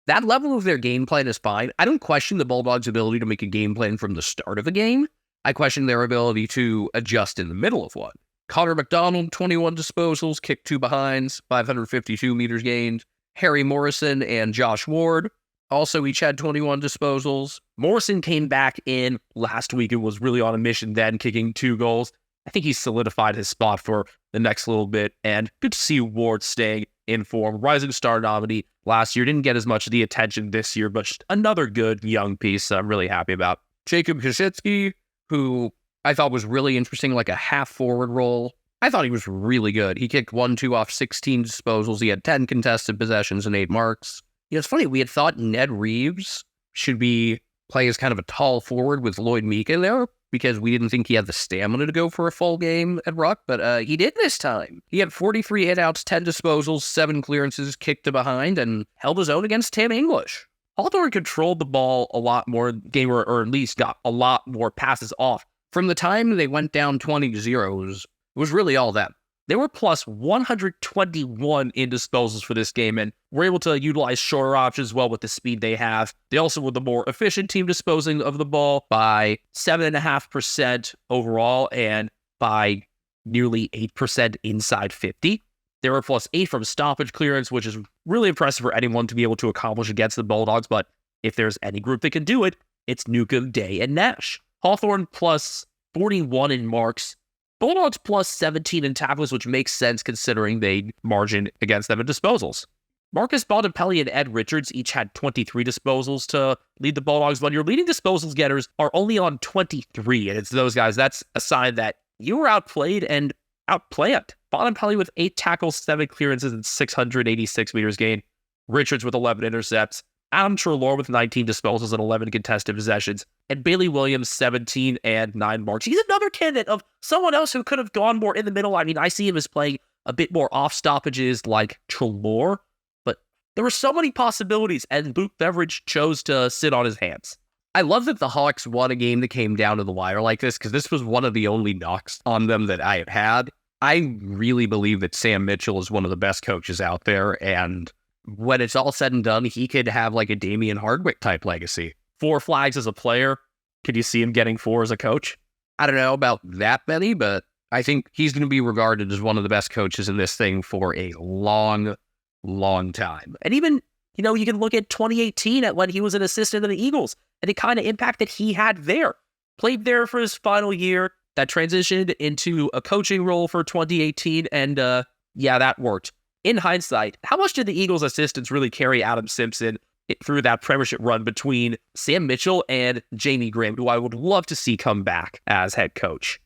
that level of their game plan is fine. I don't question the Bulldogs' ability to make a game plan from the start of a game. I question their ability to adjust in the middle of one. Connor McDonald, 21 disposals, kicked 2 behinds, 552 meters gained. Harry Morrison and Josh Ward also each had 21 disposals. Morrison came back in last week and was really on a mission then, kicking 2 goals. I think he's solidified his spot for the next little bit, and good to see Ward staying in form. Rising Star nominee last year, didn't get as much of the attention this year, but another good young piece I'm really happy about. Jacob Kosicki, who I thought was really interesting, like a half-forward role. I thought he was really good. He kicked 1-2 off 16 disposals. He had 10 contested possessions and 8 marks. It's funny, we had thought Ned Reeves should be playing as kind of a tall forward with Lloyd Meeka there, because we didn't think he had the stamina to go for a full game at Ruck, but he did this time. He had 43 hitouts, 10 disposals, 7 clearances, kicked to behind, and held his own against Tim English. Hawthorn controlled the ball a lot more game, or at least got a lot more passes off. From the time they went down 20-0, it was really all them. They were plus 121 in disposals for this game, and were able to utilize shorter options well with the speed they have. They also were the more efficient team disposing of the ball by 7.5% overall, and by nearly 8% inside 50. They were plus 8 from stoppage clearance, which is really impressive for anyone to be able to accomplish against the Bulldogs, but if there's any group that can do it, it's Newcomb, Day, and Nash. Hawthorn plus 41 in marks. Bulldogs plus 17 in tackles, which makes sense considering they margin against them in disposals. Marcus Bontempelli and Ed Richards each had 23 disposals to lead the Bulldogs, but your leading disposals getters are only on 23, and it's those guys. That's a sign that you were outplayed and outplanned. Bontempelli with 8 tackles, 7 clearances, and 686 meters gained. Richards with 11 intercepts. Adam Treloar with 19 disposals and 11 contested possessions, and Bailey Williams 17 and 9 marks. He's another candidate of someone else who could have gone more in the middle. I mean, I see him as playing a bit more off stoppages like Treloar, but there were so many possibilities, and Luke Beveridge chose to sit on his hands. I love that the Hawks won a game that came down to the wire like this, because this was one of the only knocks on them that I have had. I really believe that Sam Mitchell is one of the best coaches out there, and when it's all said and done, he could have like a Damian Hardwick type legacy. 4 flags as a player. Could you see him getting 4 as a coach? I don't know about that many, but I think he's going to be regarded as one of the best coaches in this thing for a long, long time. And even, you can look at 2018 at when he was an assistant to the Eagles and the kind of impact that he had there. Played there for his final year, that transitioned into a coaching role for 2018, and that worked. In hindsight, how much did the Eagles' assistants really carry Adam Simpson through that premiership run between Sam Mitchell and Jamie Graham, who I would love to see come back as head coach?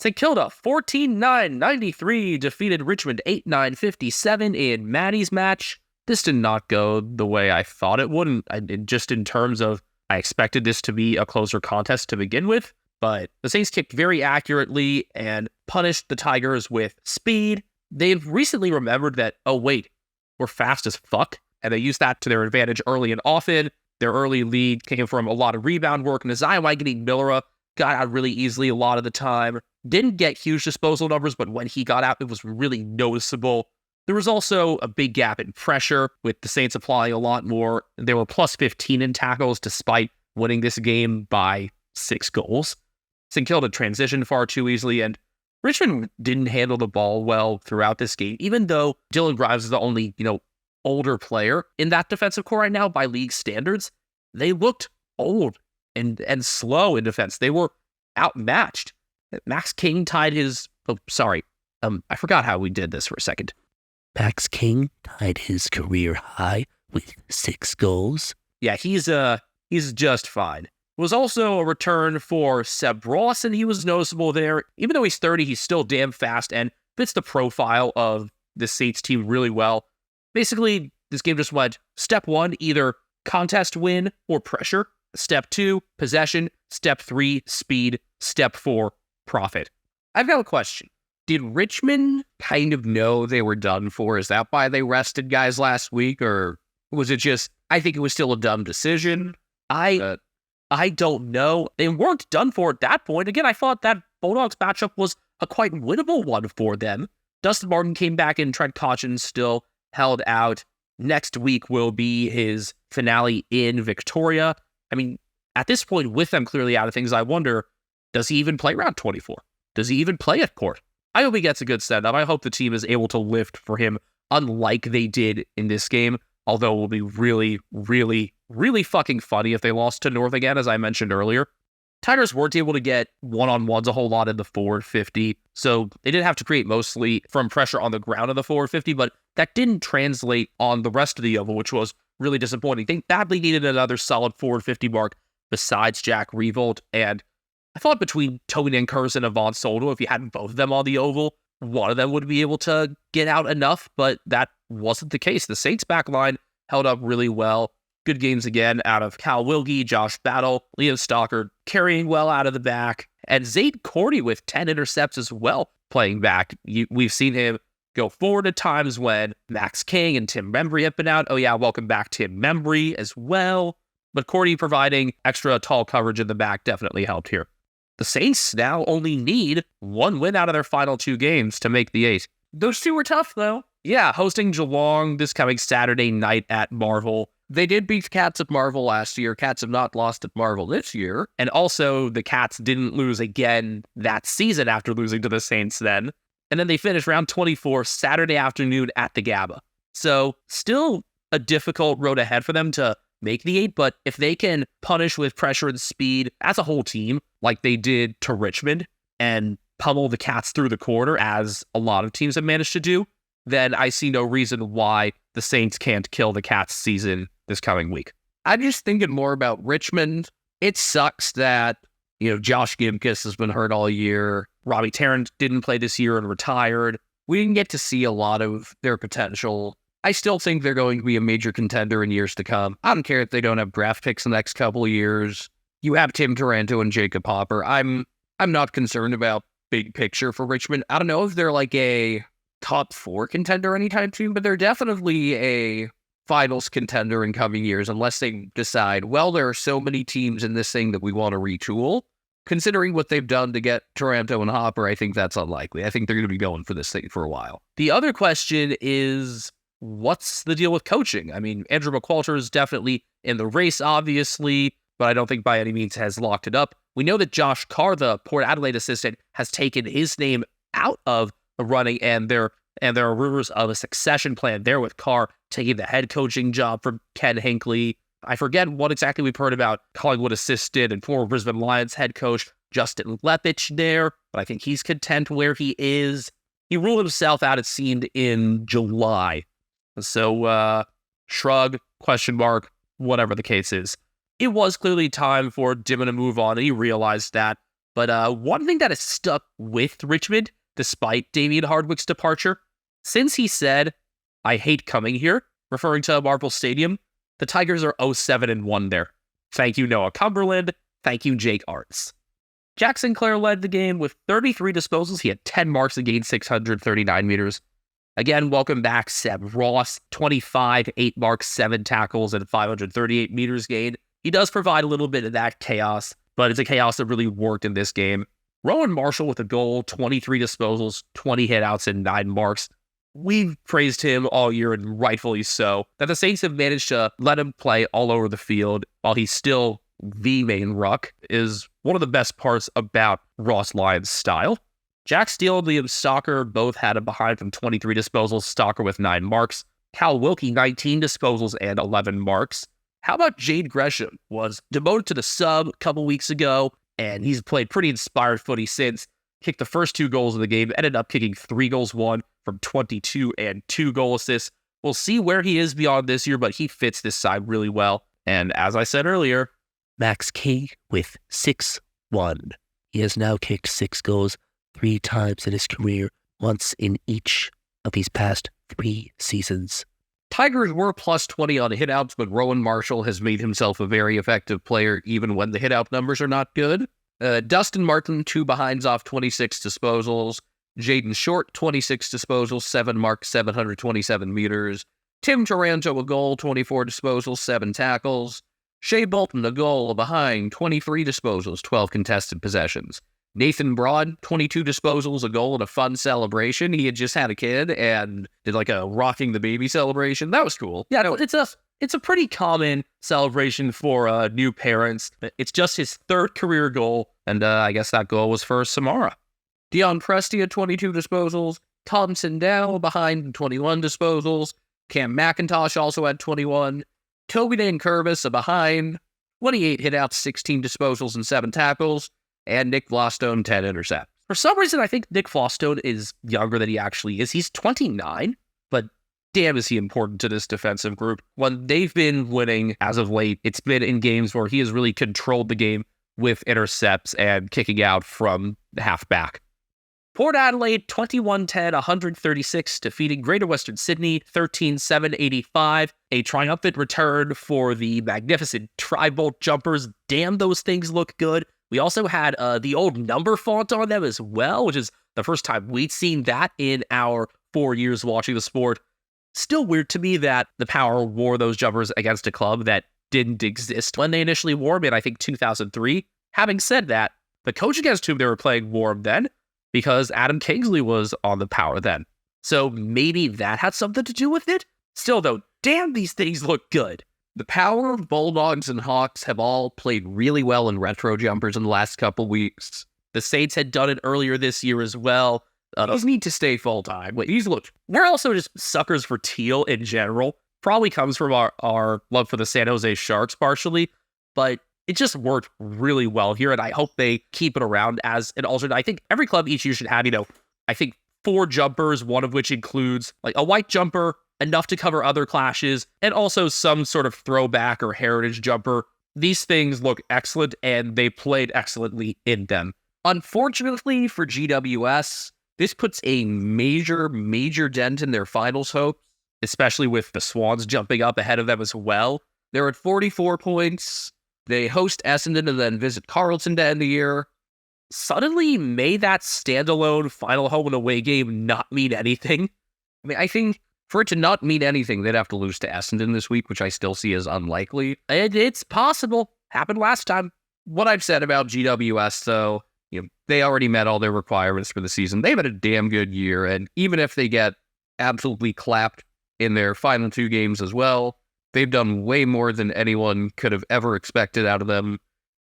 St. Kilda, 14-9-93, defeated Richmond 8-9-57 in Maddie's match. This did not go the way I thought it would, just in terms of I expected this to be a closer contest to begin with, but the Saints kicked very accurately and punished the Tigers with speed. They've recently remembered that, oh wait, we're fast as fuck, and they used that to their advantage early and often. Their early lead came from a lot of rebound work. Nazai Waigani-Millera got out really easily a lot of the time. Didn't get huge disposal numbers, but when he got out, it was really noticeable. There was also a big gap in pressure, with the Saints applying a lot more. They were plus 15 in tackles despite winning this game by 6 goals. St. Kilda transitioned far too easily, and Richmond didn't handle the ball well throughout this game, even though Dylan Grimes is the only, older player in that defensive core right now by league standards. They looked old and slow in defense. They were outmatched. Max King tied his... I forgot how we did this for a second. Max King tied his career high with 6 goals. Yeah, he's just fine. It was also a return for Seb Ross, and he was noticeable there. Even though he's 30, he's still damn fast and fits the profile of the Saints team really well. Basically, this game just went step 1, either contest win or pressure. Step 2, possession. Step 3, speed. Step 4, profit. I've got a question. Did Richmond kind of know they were done for? Is that why they rested guys last week? Or was it just, I think it was still a dumb decision? I don't know. They weren't done for at that point. Again, I thought that Bulldogs matchup was a quite winnable one for them. Dustin Martin came back in, Trent Cotchin still held out. Next week will be his finale in Victoria. I mean, at this point, with them clearly out of things, I wonder, does he even play round 24? Does he even play at court? I hope he gets a good send-up. I hope the team is able to lift for him, unlike they did in this game, although it will be really, really, really fucking funny if they lost to North again, as I mentioned earlier. Tigers weren't able to get one-on-ones a whole lot in the forward 50, so they did have to create mostly from pressure on the ground of the forward 50, but that didn't translate on the rest of the oval, which was really disappointing. They badly needed another solid forward 50 mark besides Jack Revolt, and I thought between Tony Nankervis and Avant Soldo, if you had both of them on the oval, one of them would be able to get out enough, but that wasn't the case. The Saints back line held up really well. Good games again out of Cal Wilgie, Josh Battle, Liam Stockard carrying well out of the back, and Zayden Cordy with 10 intercepts as well playing back. We've seen him go forward at times when Max King and Tim Membry have been out. Oh yeah, welcome back Tim Membry as well. But Cordy providing extra tall coverage in the back definitely helped here. The Saints now only need 1 win out of their final 2 games to make the 8. Those 2 were tough, though. Yeah, hosting Geelong this coming Saturday night at Marvel. They did beat the Cats at Marvel last year. Cats have not lost at Marvel this year. And also, the Cats didn't lose again that season after losing to the Saints then. And then they finished round 24 Saturday afternoon at the Gabba. So, still a difficult road ahead for them to make the 8, but if they can punish with pressure and speed as a whole team, like they did to Richmond, and pummel the Cats through the quarter, as a lot of teams have managed to do, then I see no reason why the Saints can't kill the Cats season this coming week. I'm just thinking more about Richmond. It sucks that, Josh Gimkus has been hurt all year. Robbie Tarrant didn't play this year and retired. We didn't get to see a lot of their potential. I still think they're going to be a major contender in years to come. I don't care if they don't have draft picks in the next couple of years. You have Tim Taranto and Jacob Hopper. I'm not concerned about big picture for Richmond. I don't know if they're like a top 4 contender anytime soon, but they're definitely a finals contender in coming years, unless they decide, well, there are so many teams in this thing that we want to retool. Considering what they've done to get Taranto and Hopper, I think that's unlikely. I think they're going to be going for this thing for a while. The other question is, what's the deal with coaching? I mean, Andrew McQualter is definitely in the race, obviously, but I don't think by any means has locked it up. We know that Josh Carr, the Port Adelaide assistant, has taken his name out of the running, and there are rumors of a succession plan there with Carr taking the head coaching job from Ken Hinckley. I forget what exactly we've heard about Collingwood assistant and former Brisbane Lions head coach Justin Lepich there, but I think he's content where he is. He ruled himself out, it seemed, in July. So, shrug, question mark, whatever the case is. It was clearly time for Dimon to move on, and he realized that. But one thing that has stuck with Richmond, despite Damien Hardwick's departure, since he said, "I hate coming here," referring to Marvel Stadium, the Tigers are 0-7-1 there. Thank you, Noah Cumberland. Thank you, Jake Arts. Jack Sinclair led the game with 33 disposals. He had 10 marks and gained 639 meters. Again, welcome back, Seb Ross, 25, 8 marks, 7 tackles, and 538 meters gained. He does provide a little bit of that chaos, but it's a chaos that really worked in this game. Rowan Marshall with a goal, 23 disposals, 20 hitouts, and 9 marks. We've praised him all year, and rightfully so, that the Saints have managed to let him play all over the field while he's still the main ruck is one of the best parts about Ross Lyon's style. Jack Steele and Liam Stalker both had a behind from 23 disposals, Stalker with 9 marks. Cal Wilkie, 19 disposals and 11 marks. How about Jade Gresham? Was demoted to the sub a couple weeks ago, and he's played pretty inspired footy since. Kicked the first 2 goals of the game, ended up kicking 3 goals, 1 from 22 and 2 goal assists. We'll see where he is beyond this year, but he fits this side really well. And as I said earlier, Max King with 6-1. He has now kicked 6 goals 3 times in his career, once in each of his past 3 seasons. Tigers were plus 20 on hitouts, but Rowan Marshall has made himself a very effective player even when the hitout numbers are not good. Dustin Martin, 2 behinds off 26 disposals. Jaden Short, 26 disposals, 7 marks, 727 meters. Tim Taranto, a goal, 24 disposals, 7 tackles. Shea Bolton, a goal, a behind, 23 disposals, 12 contested possessions. Nathan Broad, 22 disposals, a goal, and a fun celebration. He had just had a kid and did like a rocking the baby celebration. That was cool. Yeah, no, it's a pretty common celebration for new parents. It's just his 3rd career goal, and I guess that goal was for Samara. Dion Presti had 22 disposals. Thompson Dow behind 21 disposals. Cam McIntosh also had 21. Toby Dan Curvis a behind, 28 hitouts, 16 disposals, and 7 tackles. And Nick Flostone, 10 intercepts. For some reason, I think Nick Flostone is younger than he actually is. He's 29, but damn is he important to this defensive group. When they've been winning as of late, it's been in games where he has really controlled the game with intercepts and kicking out from the halfback. Port Adelaide, 21-10, 136, defeating Greater Western Sydney, 13-7, 85. A triumphant return for the magnificent tri-bolt jumpers. Damn, those things look good. We also had the old number font on them as well, which is the first time we'd seen that in our 4 years watching the sport. Still weird to me that the Power wore those jumpers against a club that didn't exist when they initially wore them in, I think, 2003. Having said that, the coach against whom they were playing wore them then, because Adam Kingsley was on the Power then. So maybe that had something to do with it? Still though, damn, these things look good. The Power, Bulldogs, and Hawks have all played really well in retro jumpers in the last couple weeks. The Saints had done it earlier this year as well. Those need to stay full-time. We're also just suckers for teal in general. Probably comes from our love for the San Jose Sharks partially, but it just worked really well here, and I hope they keep it around as an alternate. I think every club each year should have, I think 4 jumpers, one of which includes like a white jumper, enough to cover other clashes, and also some sort of throwback or heritage jumper. These things look excellent, and they played excellently in them. Unfortunately for GWS, this puts a major, major dent in their finals hopes, especially with the Swans jumping up ahead of them as well. They're at 44 points. They host Essendon and then visit Carlton to end the year. Suddenly, may that standalone final home and away game not mean anything? I mean, I think for it to not mean anything, they'd have to lose to Essendon this week, which I still see as unlikely. And it's possible. Happened last time. What I've said about GWS, though, they already met all their requirements for the season. They've had a damn good year, and even if they get absolutely clapped in their final 2 games as well, they've done way more than anyone could have ever expected out of them.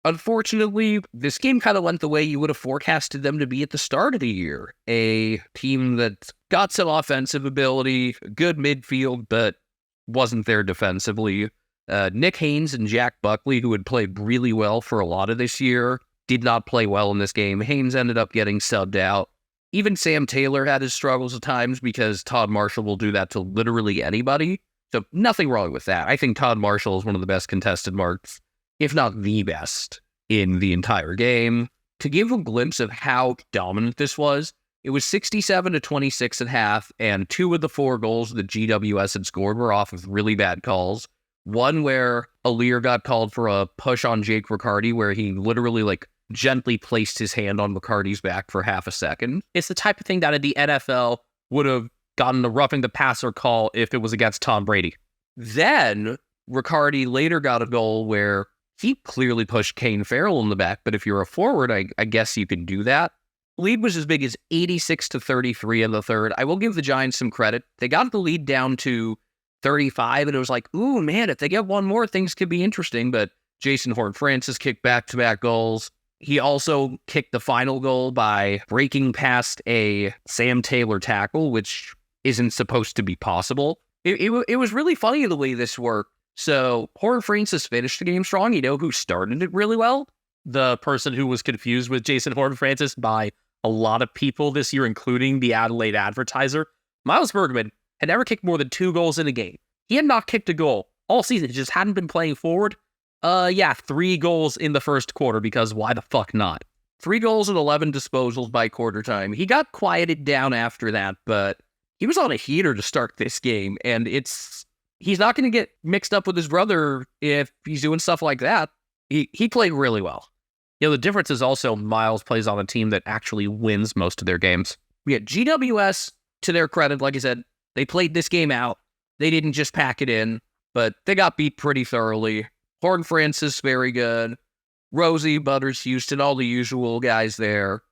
Unfortunately, this game kind of went the way you would have forecasted them to be at the start of the year. A team that got some offensive ability, good midfield, but wasn't there defensively. Nick Haynes and Jack Buckley, who had played really well for a lot of this year, did not play well in this game. Haynes ended up getting subbed out. Even Sam Taylor had his struggles at times because Todd Marshall will do that to literally anybody. So nothing wrong with that. I think Todd Marshall is one of the best contested marks, if not the best, in the entire game. To give a glimpse of how dominant this was, it was 67-26 at half, and 2 of the 4 goals that GWS had scored were off of really bad calls. One where Alir got called for a push on Jake Riccardi, where he literally gently placed his hand on McCarty's back for half a second. It's the type of thing that in the NFL would have gotten a roughing the passer call if it was against Tom Brady. Then Riccardi later got a goal where he clearly pushed Kane Farrell in the back, but if you're a forward, I guess you can do that. Lead was as big as 86-33 in the third. I will give the Giants some credit. They got the lead down to 35, and it was like, ooh, man, if they get one more, things could be interesting. But Jason Horn-Francis kicked back-to-back goals. He also kicked the final goal by breaking past a Sam Taylor tackle, which isn't supposed to be possible. It was really funny the way this worked. So Horn-Francis finished the game strong. You know who started it really well? The person who was confused with Jason Horn-Francis by a lot of people this year, including the Adelaide Advertiser. Miles Bergman had never kicked more than 2 goals in a game. He had not kicked a goal all season. He just hadn't been playing forward. 3 goals in the first quarter, because why the fuck not? 3 goals and 11 disposals by quarter time. He got quieted down after that, but he was on a heater to start this game, and he's not going to get mixed up with his brother if he's doing stuff like that. He played really well. You know, the difference is also Miles plays on a team that actually wins most of their games. Yeah, GWS, to their credit, like I said, they played this game out. They didn't just pack it in, but they got beat pretty thoroughly. Horn-Francis, very good. Rosie, Butters, Houston, all the usual guys there.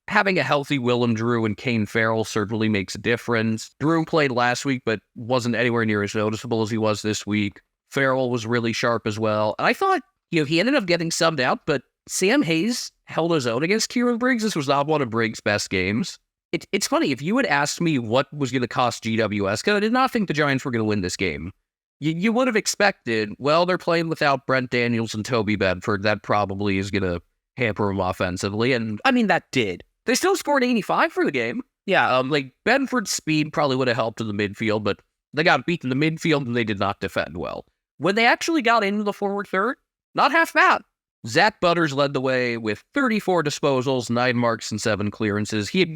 Having a healthy Willem Drew and Kane Farrell certainly makes a difference. Drew played last week, but wasn't anywhere near as noticeable as he was this week. Farrell was really sharp as well. And I thought, he ended up getting subbed out, but Sam Hayes held his own against Kieran Briggs. This was not one of Briggs' best games. It's funny, if you had asked me what was going to cost GWS, because I did not think the Giants were going to win this game, you would have expected, well, they're playing without Brent Daniels and Toby Bedford. That probably is going to hamper them offensively. And, I mean, that did. They still scored 85 for the game. Yeah, Bedford's speed probably would have helped in the midfield, but they got beat in the midfield and they did not defend well. When they actually got into the forward third, not half bad. Zach Butters led the way with 34 disposals, 9 marks, and 7 clearances. He had,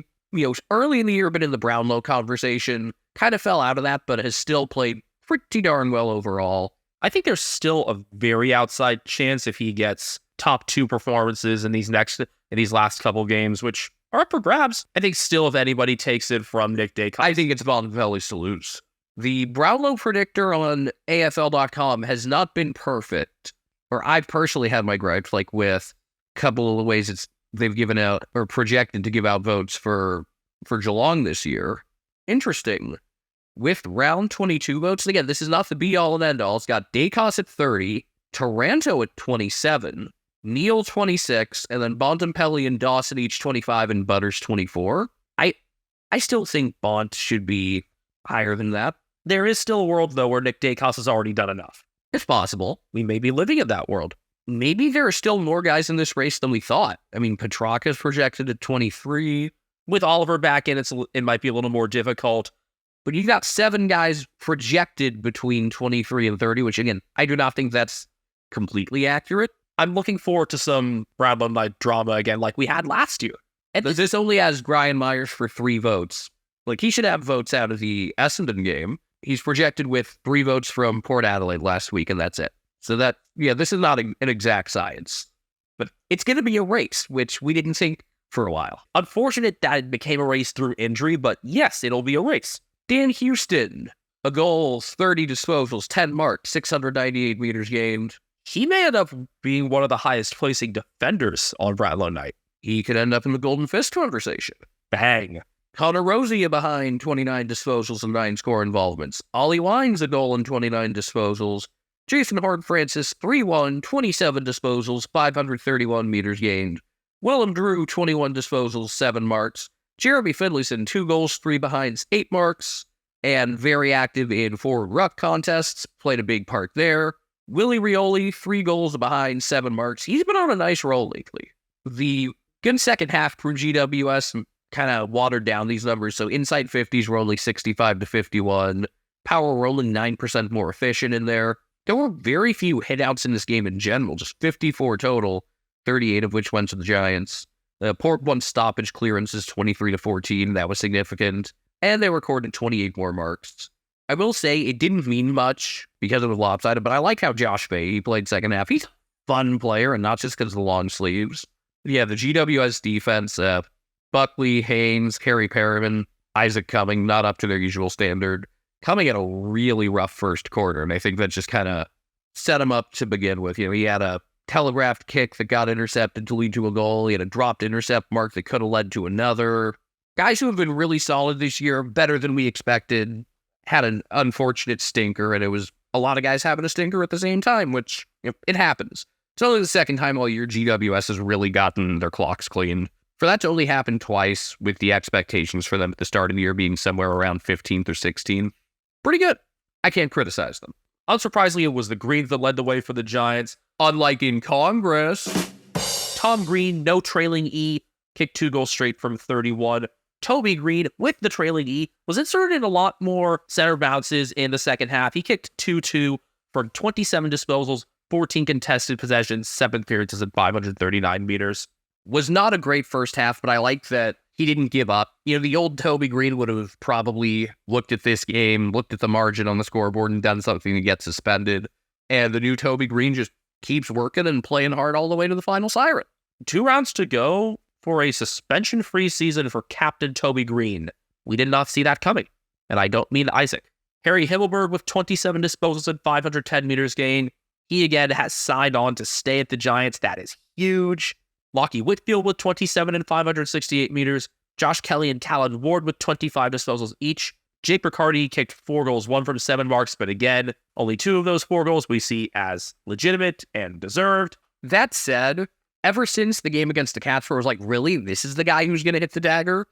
early in the year been in the Brownlow conversation, kind of fell out of that, but has still played pretty darn well overall. I think there's still a very outside chance if he gets top 2 performances in these last couple games, which are up for grabs. I think still if anybody takes it from Nick Dacos, I think it's Bonatelli to lose. The Brownlow predictor on AFL.com has not been perfect. Or I've personally had my gripes, with a couple of the ways they've given out or projected to give out votes for Geelong this year. Interesting. With round 22 votes, again, this is not the be-all and end-all. It's got Dacos at 30, Taranto at 27, Neal 26, and then Bontempelli and Dawson each 25, and Butters 24. I still think Bont should be higher than that. There is still a world, though, where Nick Dacos has already done enough. It's possible. We may be living in that world. Maybe there are still more guys in this race than we thought. I mean, Petrarca's projected at 23. With Oliver back in, it might be a little more difficult. But you've got 7 guys projected between 23 and 30, which, again, I do not think that's completely accurate. I'm looking forward to some Brownlow Night drama again, like we had last year. And this only has Brian Myers for 3 votes. He should have votes out of the Essendon game. He's projected with 3 votes from Port Adelaide last week, and that's it. So this is not an exact science. But it's going to be a race, which we didn't think for a while. Unfortunate that it became a race through injury, but yes, it'll be a race. Dan Houston, a goal, 30 disposals, 10 marks, 698 meters gained. He may end up being one of the highest placing defenders on Brownlow Night. He could end up in the Golden Fist conversation. Bang. Connor Rosie behind 29 disposals and 9 score involvements. Ollie Wines a goal and 29 disposals. Jason Horn-Francis 3-1, 27 disposals, 531 meters gained. Willem Drew 21 disposals, 7 marks. Jeremy Finlayson 2 goals, 3 behinds, 8 marks. And very active in forward ruck contests, played a big part there. Willie Rioli 3 goals behind, 7 marks. He's been on a nice roll lately. The good second half for GWS kind of watered down these numbers. So inside 50s were only 65-51. Power were only 9% more efficient in there. There were very few hitouts in this game in general, just 54 total, 38 of which went to the Giants. Port won stoppage clearances 23-14. That was significant. And they recorded 28 more marks. I will say it didn't mean much because it was lopsided, but I like how Josh Fahey played second half. He's a fun player, and not just because of the long sleeves. But yeah, the GWS defense, Buckley, Haynes, Kerry Perriman, Isaac coming, not up to their usual standard, coming at a really rough first quarter. And I think that just kind of set him up to begin with. He had a telegraphed kick that got intercepted to lead to a goal. He had a dropped intercept mark that could have led to another. Guys who have been really solid this year, better than we expected, had an unfortunate stinker, and it was a lot of guys having a stinker at the same time, which it happens. It's only the second time all year GWS has really gotten their clocks clean. For that to only happen twice, with the expectations for them at the start of the year being somewhere around 15th or 16th, pretty good. I can't criticize them. Unsurprisingly, it was the Greens that led the way for the Giants. Unlike in Congress, Tom Green, no trailing E, kicked 2 goals straight from 31. Toby Green, with the trailing E, was inserted in a lot more center bounces in the second half. He kicked 2-2 from 27 disposals, 14 contested possessions, 7 appearances at 539 meters. Was not a great first half, but I like that he didn't give up. The old Toby Green would have probably looked at this game, looked at the margin on the scoreboard, and done something to get suspended. And the new Toby Green just keeps working and playing hard all the way to the final siren. 2 rounds to go for a suspension-free season for Captain Toby Green. We did not see that coming, and I don't mean Isaac. Harry Himmelberg with 27 disposals and 510 meters gained. He again has signed on to stay at the Giants. That is huge. Lockie Whitfield with 27 and 568 meters. Josh Kelly and Talon Ward with 25 disposals each. Jake Riccardi kicked 4 goals, 1 from 7 marks, but again, only 2 of those 4 goals we see as legitimate and deserved. That said, ever since the game against the Cats, where it was like, really, this is the guy who's going to hit the dagger?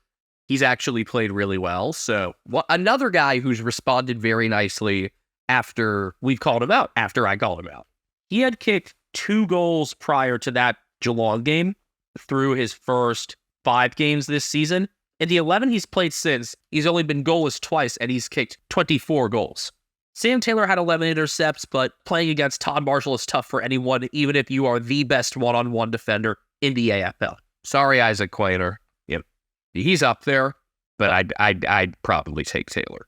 He's actually played really well. So another guy who's responded very nicely after we've called him out, after I called him out. He had kicked 2 goals prior to that Geelong game through his first 5 games this season. In the 11 he's played since, he's only been goalless twice, and he's kicked 24 goals. Sam Taylor had 11 intercepts, but playing against Todd Marshall is tough for anyone, even if you are the best one-on-one defender in the AFL. Sorry, Isaac Quainer. He's up there, but I'd probably take Taylor.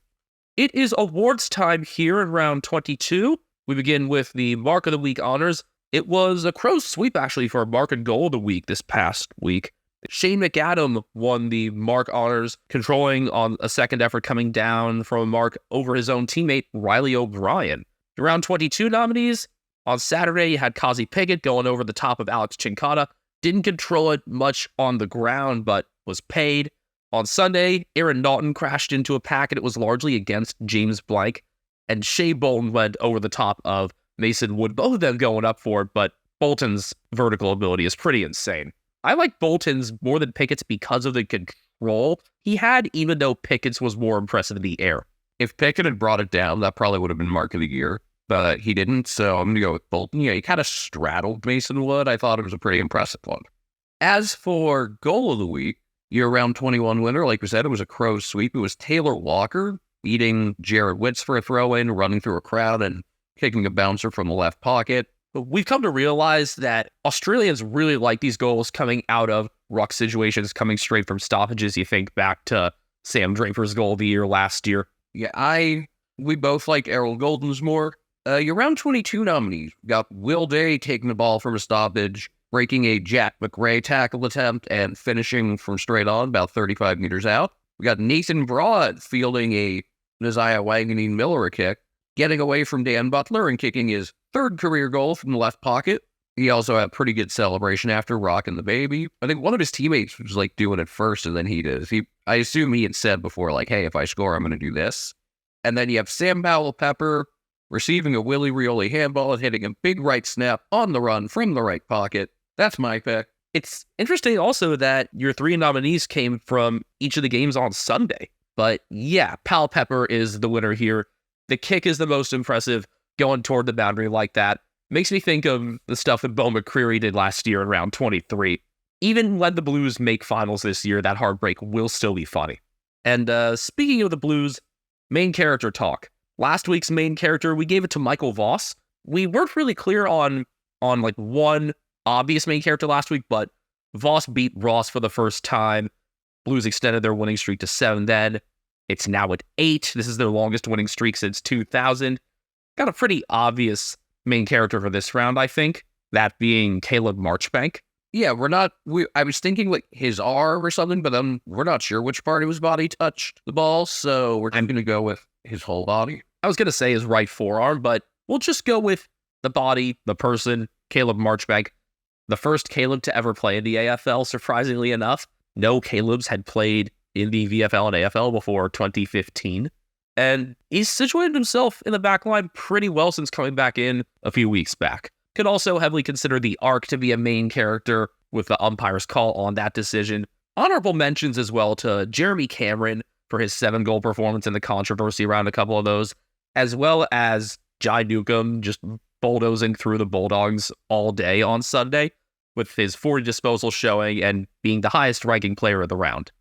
It is awards time here in round 22. We begin with the Mark of the Week honors. It was a Crows sweep, actually, for Mark and Goal of the Week this past week. Shane McAdam won the Mark honors, controlling on a second effort coming down from a mark over his own teammate, Riley O'Brien. The round 22 nominees, on Saturday, you had Kazi Pickett going over the top of Alex Chinkata. Didn't control it much on the ground, but was paid. On Sunday, Aaron Naughton crashed into a pack, and it was largely against James Blank. And Shea Bolton went over the top of Mason Wood, both of them going up for it, but Bolton's vertical ability is pretty insane. I like Bolton's more than Pickett's because of the control he had, even though Pickett's was more impressive in the air. If Pickett had brought it down, that probably would have been Mark of the Year, but he didn't, so I'm going to go with Bolton. He kind of straddled Mason Wood. I thought it was a pretty impressive one. As for Goal of the Week, your round 21 winner, like we said, it was a Crows sweep. It was Taylor Walker beating Jared Witz for a throw-in, running through a crowd and kicking a bouncer from the left pocket. But we've come to realize that Australians really like these goals coming out of ruck situations, coming straight from stoppages. You think back to Sam Draper's goal of the year last year. Yeah, we both like Errol Golden's more. Your round 22 nominees got Will Day taking the ball from a stoppage, breaking a Jack McRae tackle attempt, and finishing from straight on about 35 meters out. We got Nathan Broad fielding a Nasiah Wanganeen Miller kick, getting away from Dan Butler and kicking his 3rd career goal from the left pocket. He also had a pretty good celebration after rocking the baby. I think one of his teammates was like doing it first, and then he did. I assume he had said before, like, hey, if I score, I'm going to do this. And then you have Sam Powell-Pepper receiving a Willie Rioli handball and hitting a big right snap on the run from the right pocket. That's my pick. It's interesting also that your 3 nominees came from each of the games on Sunday. But yeah, Powell-Pepper is the winner here. The kick is the most impressive, going toward the boundary like that. Makes me think of the stuff that Beau McCreary did last year in round 23. Even when the Blues make finals this year, that heartbreak will still be funny. And speaking of the Blues, main character talk. Last week's main character, we gave it to Michael Voss. We weren't really clear on like one obvious main character last week, but Voss beat Ross for the first time. Blues extended their winning streak to 7 then. It's now at 8. This is their longest winning streak since 2000. Got a pretty obvious main character for this round, I think. That being Caleb Marchbank. Yeah, I was thinking like his arm or something, but we're not sure which part of his body touched the ball, so we're just going to go with his whole body. I was going to say his right forearm, but we'll just go with the body, the person, Caleb Marchbank. The first Caleb to ever play in the AFL, surprisingly enough. No Calebs had played in the VFL and AFL before 2015. And he's situated himself in the back line pretty well since coming back in a few weeks back. Could also heavily consider the arc to be a main character with the umpire's call on that decision. Honorable mentions as well to Jeremy Cameron for his 7-goal performance in the controversy around a couple of those, as well as Jai Newcomb just bulldozing through the Bulldogs all day on Sunday with his 40 disposal showing and being the highest ranking player of the round.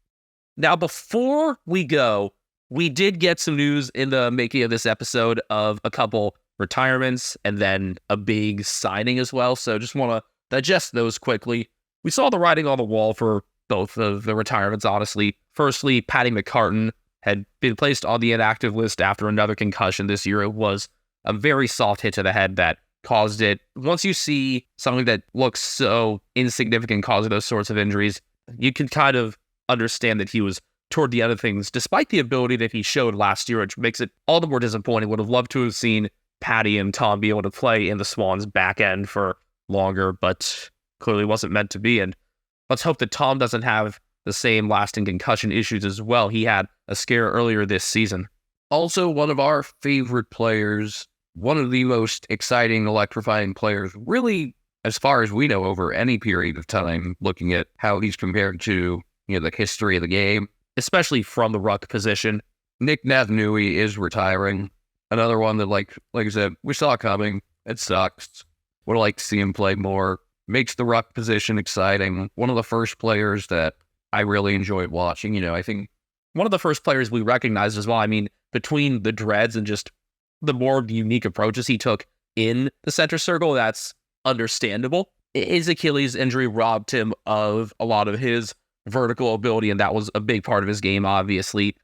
Now, before we go, we did get some news in the making of this episode of a couple retirements and then a big signing as well. So just want to digest those quickly. We saw the writing on the wall for both of the retirements, honestly. Firstly, Paddy McCartan had been placed on the inactive list after another concussion this year. It was a very soft hit to the head that caused it. Once you see something that looks so insignificant causing those sorts of injuries, you can kind of understand that he was toward the end of things, despite the ability that he showed last year, which makes it all the more disappointing. Would have loved to have seen Paddy and Tom be able to play in the Swans back end for longer, but clearly wasn't meant to be. And let's hope that Tom doesn't have the same lasting concussion issues as well. He had a scare earlier this season. Also, one of our favorite players, one of the most exciting, electrifying players, really, as far as we know, over any period of time, looking at how he's compared to, the history of the game, especially from the ruck position. Nick Naitanui is retiring. Another one that, like I said, we saw coming. It sucks. Would like to see him play more. Makes the ruck position exciting. One of the first players that I really enjoyed watching. I think one of the first players we recognized as well. I mean, between the dreads and just the more unique approaches he took in the center circle, that's understandable. His Achilles injury robbed him of a lot of his vertical ability, and that was a big part of his game, obviously.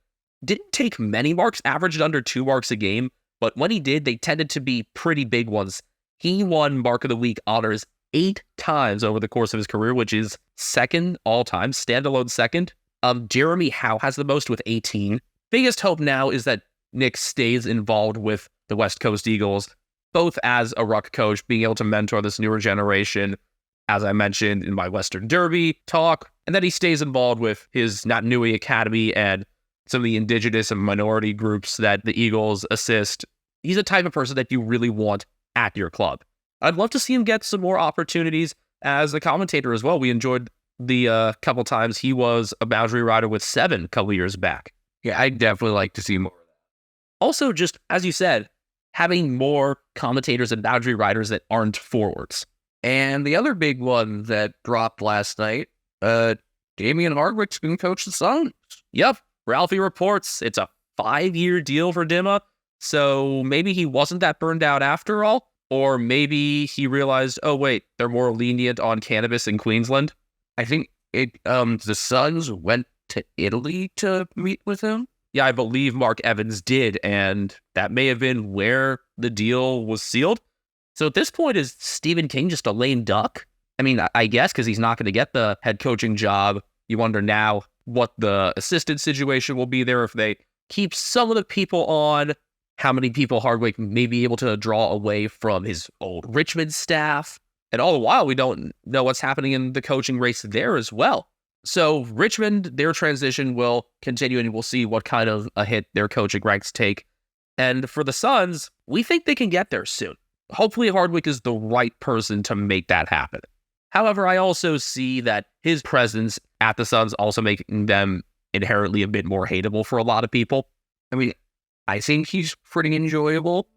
Didn't take many marks, averaged under 2 marks a game, but when he did, they tended to be pretty big ones. He won Mark of the Week honors 8 times over the course of his career, which is second all-time, standalone second. Jeremy Howe has the most with 18. Biggest hope now is that Nick stays involved with the West Coast Eagles, both as a ruck coach, being able to mentor this newer generation, as I mentioned in my Western Derby talk, and that he stays involved with his Naitanui Academy and some of the indigenous and minority groups that the Eagles assist. He's a type of person that you really want at your club. I'd love to see him get some more opportunities as a commentator as well. We enjoyed the couple times he was a boundary rider with 7 a couple years back. Yeah, I'd definitely like to see more of that. Also, just as you said, having more commentators and boundary riders that aren't forwards. And the other big one that dropped last night, Damien Hardwick's going to coach the Suns. Yep, Ralphie reports it's a 5-year deal for Dimma, so maybe he wasn't that burned out after all, or maybe he realized, oh wait, they're more lenient on cannabis in Queensland. I think the Suns went to Italy to meet with him. Yeah, I believe Mark Evans did, and that may have been where the deal was sealed. So at this point, is Stephen King just a lame duck? I mean, I guess because he's not going to get the head coaching job. You wonder now what the assistant situation will be there if they keep some of the people on, how many people Hardwick may be able to draw away from his old Richmond staff. And all the while, we don't know what's happening in the coaching race there as well. So Richmond, their transition will continue, and we'll see what kind of a hit their coaching ranks take. And for the Suns, we think they can get there soon. Hopefully Hardwick is the right person to make that happen. However, I also see that his presence at the Suns also making them inherently a bit more hateable for a lot of people. I mean, I think he's pretty enjoyable.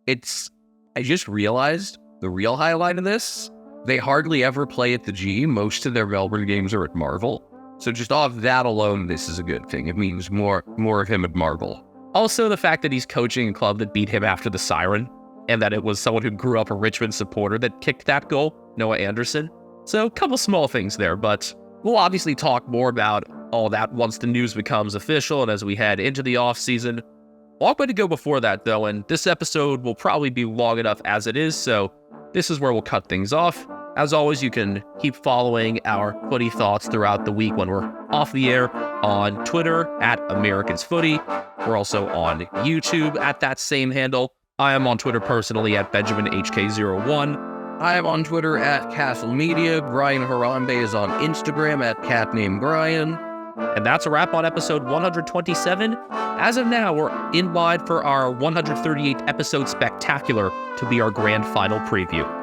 I just realized the real highlight of this, they hardly ever play at the G. Most of their Melbourne games are at Marvel. So just off that alone, this is a good thing. It means more of him at Marvel. Also, the fact that he's coaching a club that beat him after the siren, and that it was someone who grew up a Richmond supporter that kicked that goal, Noah Anderson. So a couple small things there, but we'll obviously talk more about all that once the news becomes official and as we head into the offseason. Long way to go before that, though, and this episode will probably be long enough as it is, so this is where we'll cut things off. As always, you can keep following our footy thoughts throughout the week when we're off the air on Twitter at Americans Footy. We're also on YouTube at that same handle. I am on Twitter personally at BenjaminHK01. I am on Twitter at Castle Media. Brian Harambe is on Instagram at CatNameBrian. And that's a wrap on episode 127. As of now, we're in line for our 138th episode spectacular to be our grand final preview.